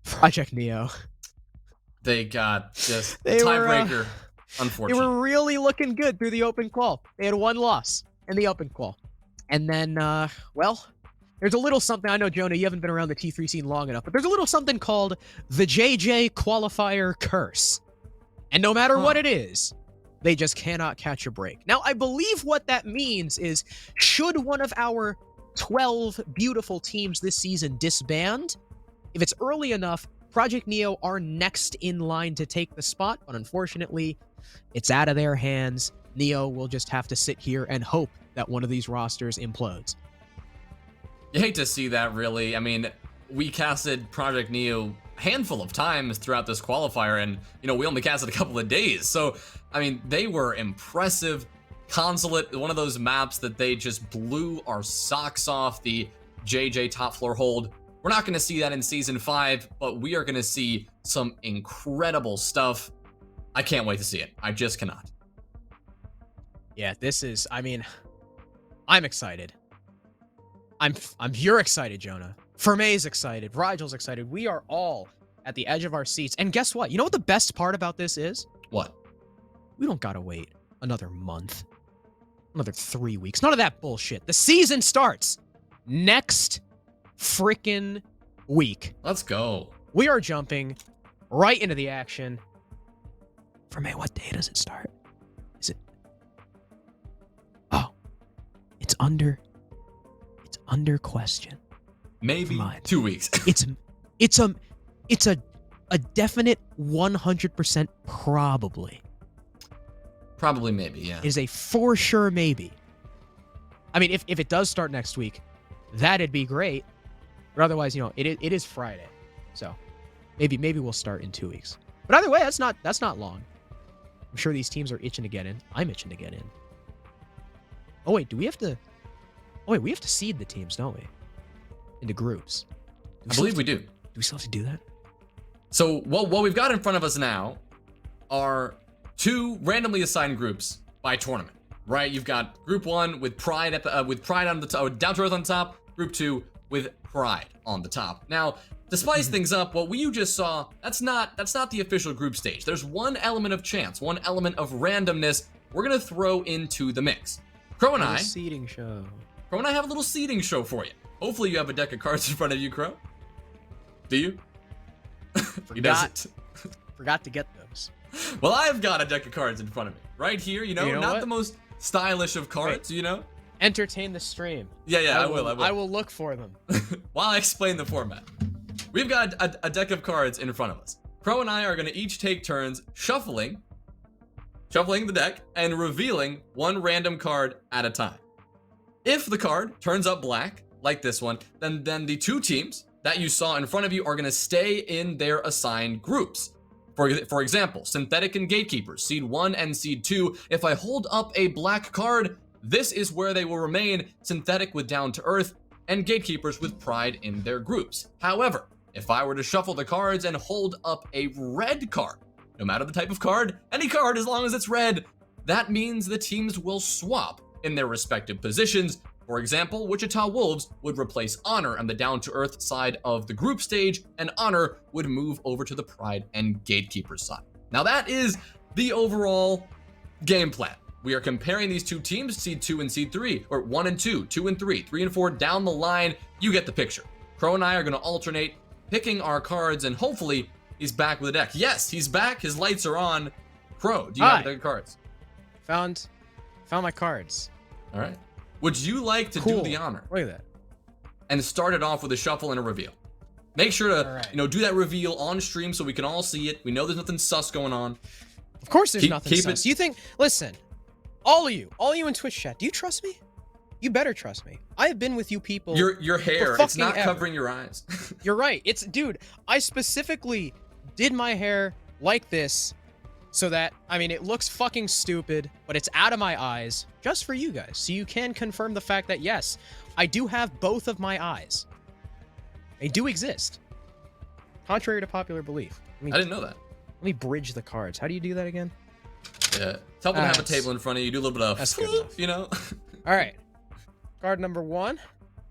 Project Neo. They got just a tiebreaker, unfortunately. They were really looking good through the open qual. They had one loss in the open qual. And then, well, there's a little something. I know, Jonah, you haven't been around the T3 scene long enough, but there's a little something called the JJ qualifier curse. And no matter what it is, they just cannot catch a break. Now, I believe what that means is, should one of our 12 beautiful teams this season disband, if it's early enough, Project Neo are next in line to take the spot, but unfortunately, it's out of their hands. Neo will just have to sit here and hope that one of these rosters implodes. You hate to see that, really. I mean, we casted Project Neo a handful of times throughout this qualifier, and, you know, we only casted a couple of days. So, I mean, they were impressive. Consulate, one of those maps that they just blew our socks off, the JJ top floor hold. We're not going to see that in Season 5, but we are going to see some incredible stuff. I can't wait to see it. I just cannot. Yeah, this is, I mean, I'm excited. You're excited, Jonah. Fermay's excited. Rigel's excited. We are all at the edge of our seats. And guess what? You know what the best part about this is? What? We don't gotta wait another month. Another 3 weeks. None of that bullshit. The season starts next freaking week. Let's go. We are jumping right into the action. Fermay, what day does it start? Is it? Oh, it's under question. Maybe 2 weeks. it's a definite 100% probably. Probably maybe, yeah. It is a for sure maybe. I mean, if it does start next week, that'd be great. But otherwise, you know, it is Friday. So maybe we'll start in 2 weeks. But either way, that's not long. I'm sure these teams are itching to get in. I'm itching to get in. Oh wait, we have to seed the teams, don't we? Into groups. I believe we do. Do we still have to do that? So what we've got in front of us now are 2 randomly assigned groups by tournament, right? You've got Group 1 with Pride on the top, Down to Earth on top. Group 2 with Pride on the top. Now, to spice things up, what you just saw, that's not the official group stage. There's one element of chance, one element of randomness we're gonna throw into the mix. Crow and I have a little seeding show for you. Hopefully you have a deck of cards in front of you, Crow. Do you? He doesn't. Forgot to get those. Well, I've got a deck of cards in front of me. Right here, you know not what? the most stylish of cards, you know? Entertain the stream. Yeah, I will. I will look for them. While I explain the format. We've got a deck of cards in front of us. Crow and I are going to each take turns shuffling the deck and revealing one random card at a time. If the card turns up black, like this one, then the 2 teams that you saw in front of you are going to stay in their assigned groups. For example, Synthetic and Gatekeepers, Seed 1 and Seed 2. If I hold up a black card, this is where they will remain, Synthetic with Down to Earth and Gatekeepers with Pride in their groups. However, if I were to shuffle the cards and hold up a red card, no matter the type of card, any card as long as it's red, that means the teams will swap in their respective positions. For example, Wichita Wolves would replace Honor on the Down to Earth side of the group stage, and Honor would move over to the Pride and Gatekeepers side. Now that is the overall game plan. We are comparing these 2 teams, Seed 2 and Seed 3, or 1 and 2, 2 and 3, 3 and 4, down the line. You get the picture. Crow and I are going to alternate picking our cards, and hopefully he's back with a deck. Yes, he's back. His lights are on. Crow, do you have a deck of cards? Found my cards. All right. Would you like to do the honor? Look at that. And start it off with a shuffle and a reveal. Make sure to, do that reveal on stream so we can all see it. We know there's nothing sus going on. Of course there's nothing keep sus. it- You think, listen, all of you in Twitch chat, do you trust me? You better trust me. I have been with you people. Your hair, for it's not fucking ever. covering your eyes. You're right. Dude, I specifically did my hair like this so that, I mean, it looks fucking stupid, but it's out of my eyes just for you guys. So you can confirm the fact that, yes, I do have both of my eyes. They do exist. Contrary to popular belief. I didn't know that. Let me bridge the cards. How do you do that again? Yeah. It's helpful to have a That's- table in front of you. Do a little bit of, that's good enough. you know? All right. Card number 1.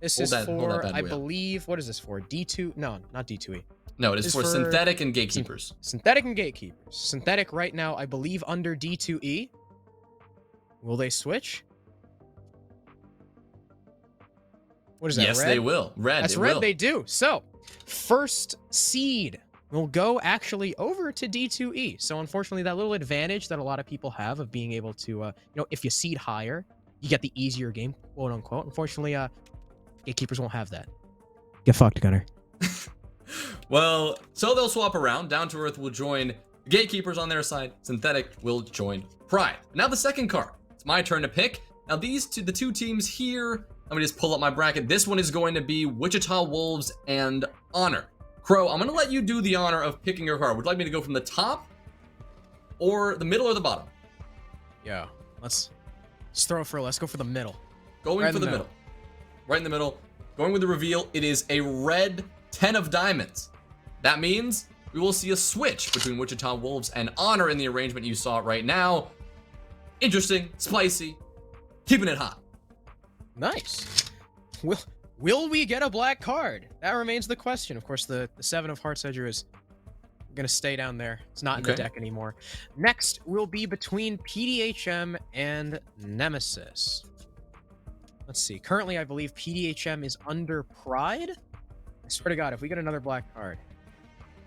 This Hold is that for, bad I wheel. believe, what is this for? D2? No, not D2E. No, it is It's for for- synthetic and gatekeepers. Synthetic and gatekeepers. Synthetic right now, I believe, under D2E. Will they switch? What is that? Yes, red? they will. Red. That's they red. will. They do. So, first seed will go actually over to D2E. So, unfortunately, that little advantage that a lot of people have of being able to, if you seed higher, you get the easier game, quote unquote. Unfortunately, gatekeepers won't have that. Get fucked, Gunner. Well, so they'll swap around. Down to Earth will join gatekeepers on their side. Synthetic will join Pride. Now the second card. It's my turn to pick. Now the two teams here. Let me just pull up my bracket. This one is going to be Wichita Wolves and Honor. Crow, I'm going to let you do the honor of picking your card. Would you like me to go from the top or the middle or the bottom? Yeah. Let's go for the middle. Going Right in for the the middle. Right in the middle. Going with the reveal. It is a red 10 of diamonds. That means we will see a switch between Wichita Wolves and Honor in the arrangement you saw right now. Interesting, spicy, keeping it hot. Nice. Will we get a black card? That remains the question. Of course, the 7 of Hearts Edger is going to stay down there. It's not in the Okay. deck anymore. Next will be between PDHM and Nemesis. Let's see. Currently, I believe PDHM is under Pride. I swear to God, if we get another black card.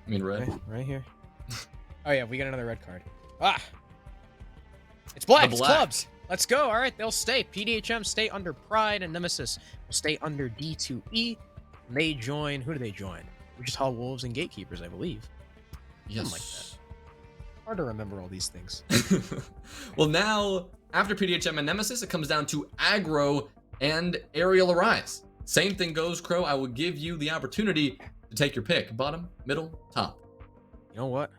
I mean red. Okay, right here. Oh, yeah, we get another red card. Ah! It's black. The It's black. clubs. Let's go. All right, they'll stay. PDHM stay under Pride, and Nemesis will stay under D2E. And they join. Who do they join? Wichita Wolves and Gatekeepers, I believe. Yes. like that. Hard to remember all these things. Well, now, after PDHM and Nemesis, it comes down to Aggro and Aerial Arise. Same thing goes, Crow. I will give you the opportunity to take your pick. Bottom, middle, top. You know what?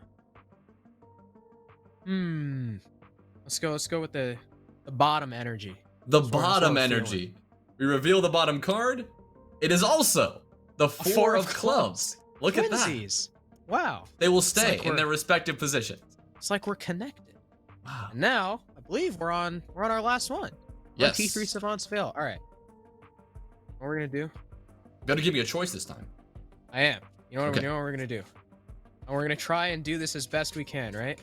Let's go with the bottom energy. The That's what I'm bottom feeling. energy. We reveal the bottom card. It is also the four of clubs. Look at that. Twinsies. Wow. They will stay like in we're- the're respective positions. It's like we're connected. Wow. And now, I believe we're on our last one. We're on Yes. T3 Savant's Veil. All right. What we're gonna do? Gotta give you a choice this time. I am. You know what Okay. we're doing? What we're gonna do? And we're gonna try and do this as best we can, right?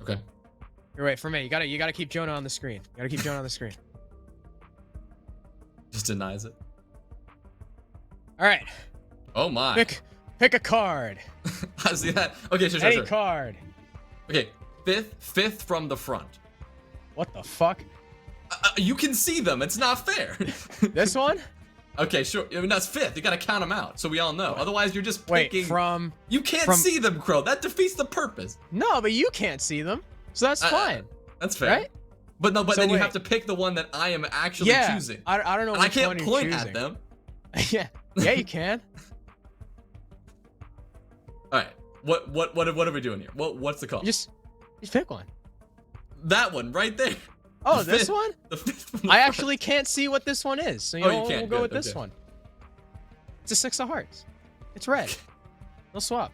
Okay. You're right. For me, you gotta keep Jonah on the screen. You gotta keep Jonah on the screen. Just denies it. All right. Oh my. Pick a card. I see that. Okay, sure. Any card. Okay, fifth from the front. What the fuck? You can see them. It's not fair. This one? Okay, sure. I mean, that's fifth. You gotta count them out so we all know. Otherwise, you're just Wait, picking. from... You can't from- see them, Crow. That defeats the purpose. No, but you can't see them. So that's fine. That's fair. Right? But no, but So then you wait. have to pick the one that I am actually Yeah. choosing. I don't know And I which can't one you're point choosing. at them. Yeah, you can. All right. What are we doing here? What's the call? Just pick one. That one right there. Oh, The this fifth- one? The fifth from the I front. actually can't see what this one is. So Oh, you know, can't. we'll go Good, with this okay. one. It's a 6 of hearts. It's red. No swap.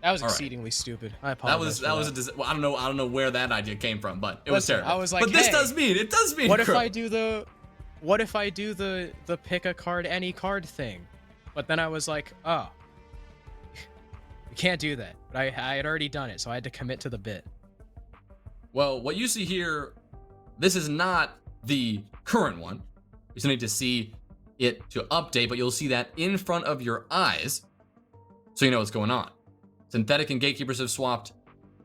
That was All right. exceedingly stupid. I That apologize. was well, I don't know where that idea came from, but it was Listen, terrible. I was like, but this hey, it does mean What if Crow. I do the pick a card any card thing? But then I was like, oh, you can't do that. But I had already done it, so I had to commit to the bit. Well, what you see here, this is not the current one. You still need to see it to update, but you'll see that in front of your eyes, so you know what's going on. Synthetic and Gatekeepers have swapped.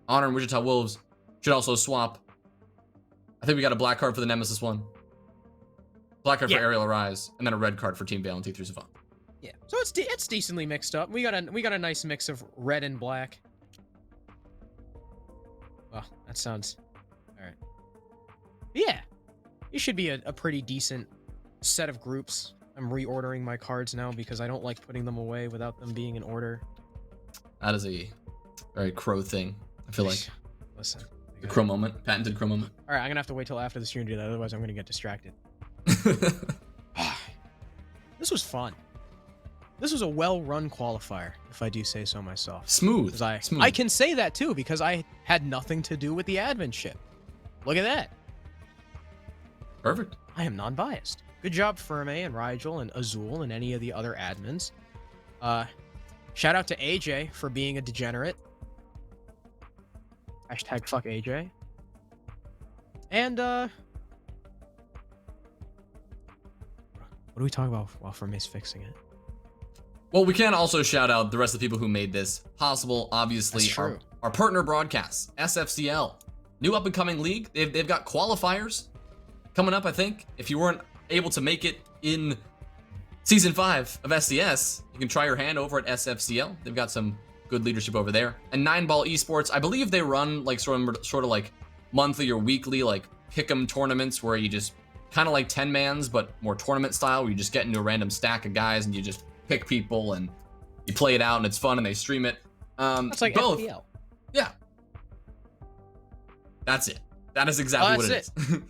Honor and Wichita Wolves should also swap. I think we got a black card for the Nemesis one. Black card Yeah. for Aerial Arise, and then a red card for Team Veil and T3 Savant. Yeah. So it's decently mixed up. We got a nice mix of red and black. Well, that sounds all right. Yeah, it should be a pretty decent set of groups. I'm reordering my cards now because I don't like putting them away without them being in order. That is a very Crow thing. I feel like Listen, the Crow moment, patented Crow moment. all right, I'm gonna have to wait till after the stream to do that. Otherwise, I'm gonna get distracted. This was fun. This was a well-run qualifier, if I do say so myself. Smooth. 'Cause Smooth. I can say that too because I had nothing to do with the admin ship. Look at that. Perfect. I am non-biased. Good job, Ferme and Rigel and Azul and any of the other admins. Shout out to AJ for being a degenerate. Hashtag fuck AJ. And what are we talking about while Ferme's fixing it? Well, we can also shout out the rest of the people who made this possible. Obviously, That's true. our partner broadcasts, SFCL, new up and coming league. They've got qualifiers coming up. I think if you weren't able to make it in season 5 of SCS, you can try your hand over at SFCL. They've got some good leadership over there. And 9-Ball Esports, I believe they run like sort of like monthly or weekly like pick'em tournaments where you just kind of like 10 mans, but more tournament style, where you just get into a random stack of guys and you just pick people and you play it out and it's fun and they stream it. That's like both. FPL. Yeah. That's it. That is exactly what it that's is.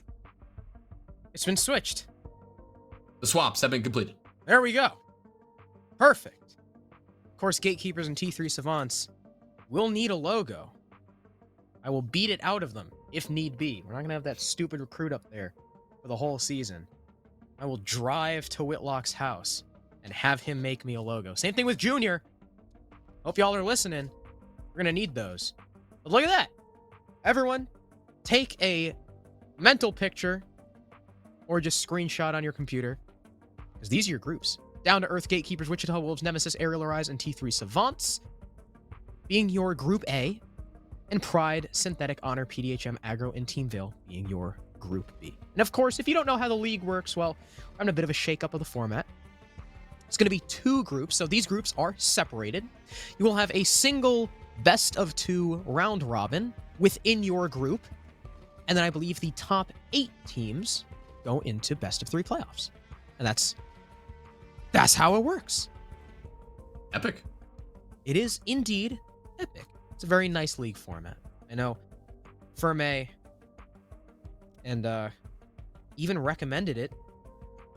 It's been switched. The swaps have been completed. There we go. Perfect. Of course, Gatekeepers and T3 Savants will need a logo. I will beat it out of them if need be. We're not going to have that stupid recruit up there for the whole season. I will drive to Whitlock's house and have him make me a logo. Same thing with Junior. Hope y'all are listening. We're going to need those. But look at that. Everyone, take a mental picture or just screenshot on your computer, because these are your groups. Down to Earth, Gatekeepers, Wichita Wolves, Nemesis, Aerial Arise, and T3 Savants being your Group A, and Pride, Synthetic, Honor, PDHM, Aggro, and Teamville being your Group B. And of course, if you don't know how the league works, well, I'm having a bit of a shake-up of the format. It's going to be 2 groups, so these groups are separated. You will have a single best-of-2 round robin within your group, and then I believe the top 8 teams go into best-of-3 playoffs. And that's how it works. Epic. It is indeed epic. It's a very nice league format. I know Ferme and even recommended it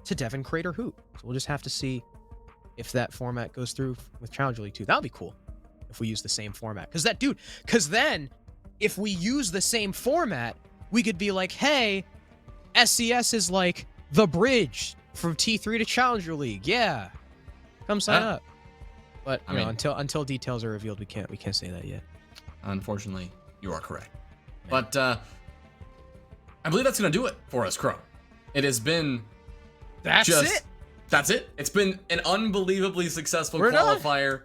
to Devin Crater Hoop. So we'll just have to see if that format goes through with Challenger League 2. That would be cool if we use the same format. Because then if we use the same format, we could be like, hey, SCS is like the bridge from T3 to Challenger League. Yeah. Come sign up. But you know, until details are revealed, we can't say that yet. Unfortunately, you are correct. Yeah. But I believe that's gonna do it for us, Crow. It has been That's it. It's been an unbelievably successful We're qualifier.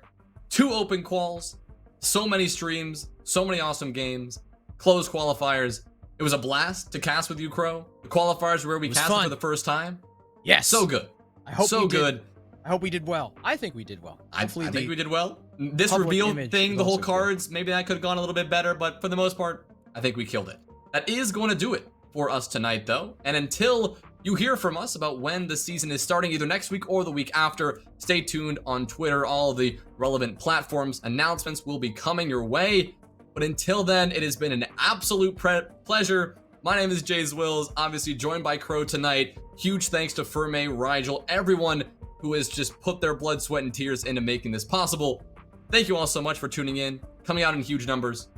2 open quals, so many streams, so many awesome games, closed qualifiers. It was a blast to cast with you, Crow. The qualifiers were where we casted for the first time. Yes. So good. I hope so good. I hope we did well. I think we did well. I think we did well. This reveal thing, the whole cards, maybe that could have gone a little bit better, but for the most part, I think we killed it. That is going to do it for us tonight, though. And until you hear from us about when the season is starting, either next week or the week after, stay tuned on Twitter. All of the relevant platforms, announcements will be coming your way. But until then, it has been an absolute pleasure. My name is Jays Wills, obviously joined by Crow tonight. Huge thanks to Ferme, Rigel, everyone who has just put their blood, sweat, and tears into making this possible. Thank you all so much for tuning in, coming out in huge numbers.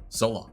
So long.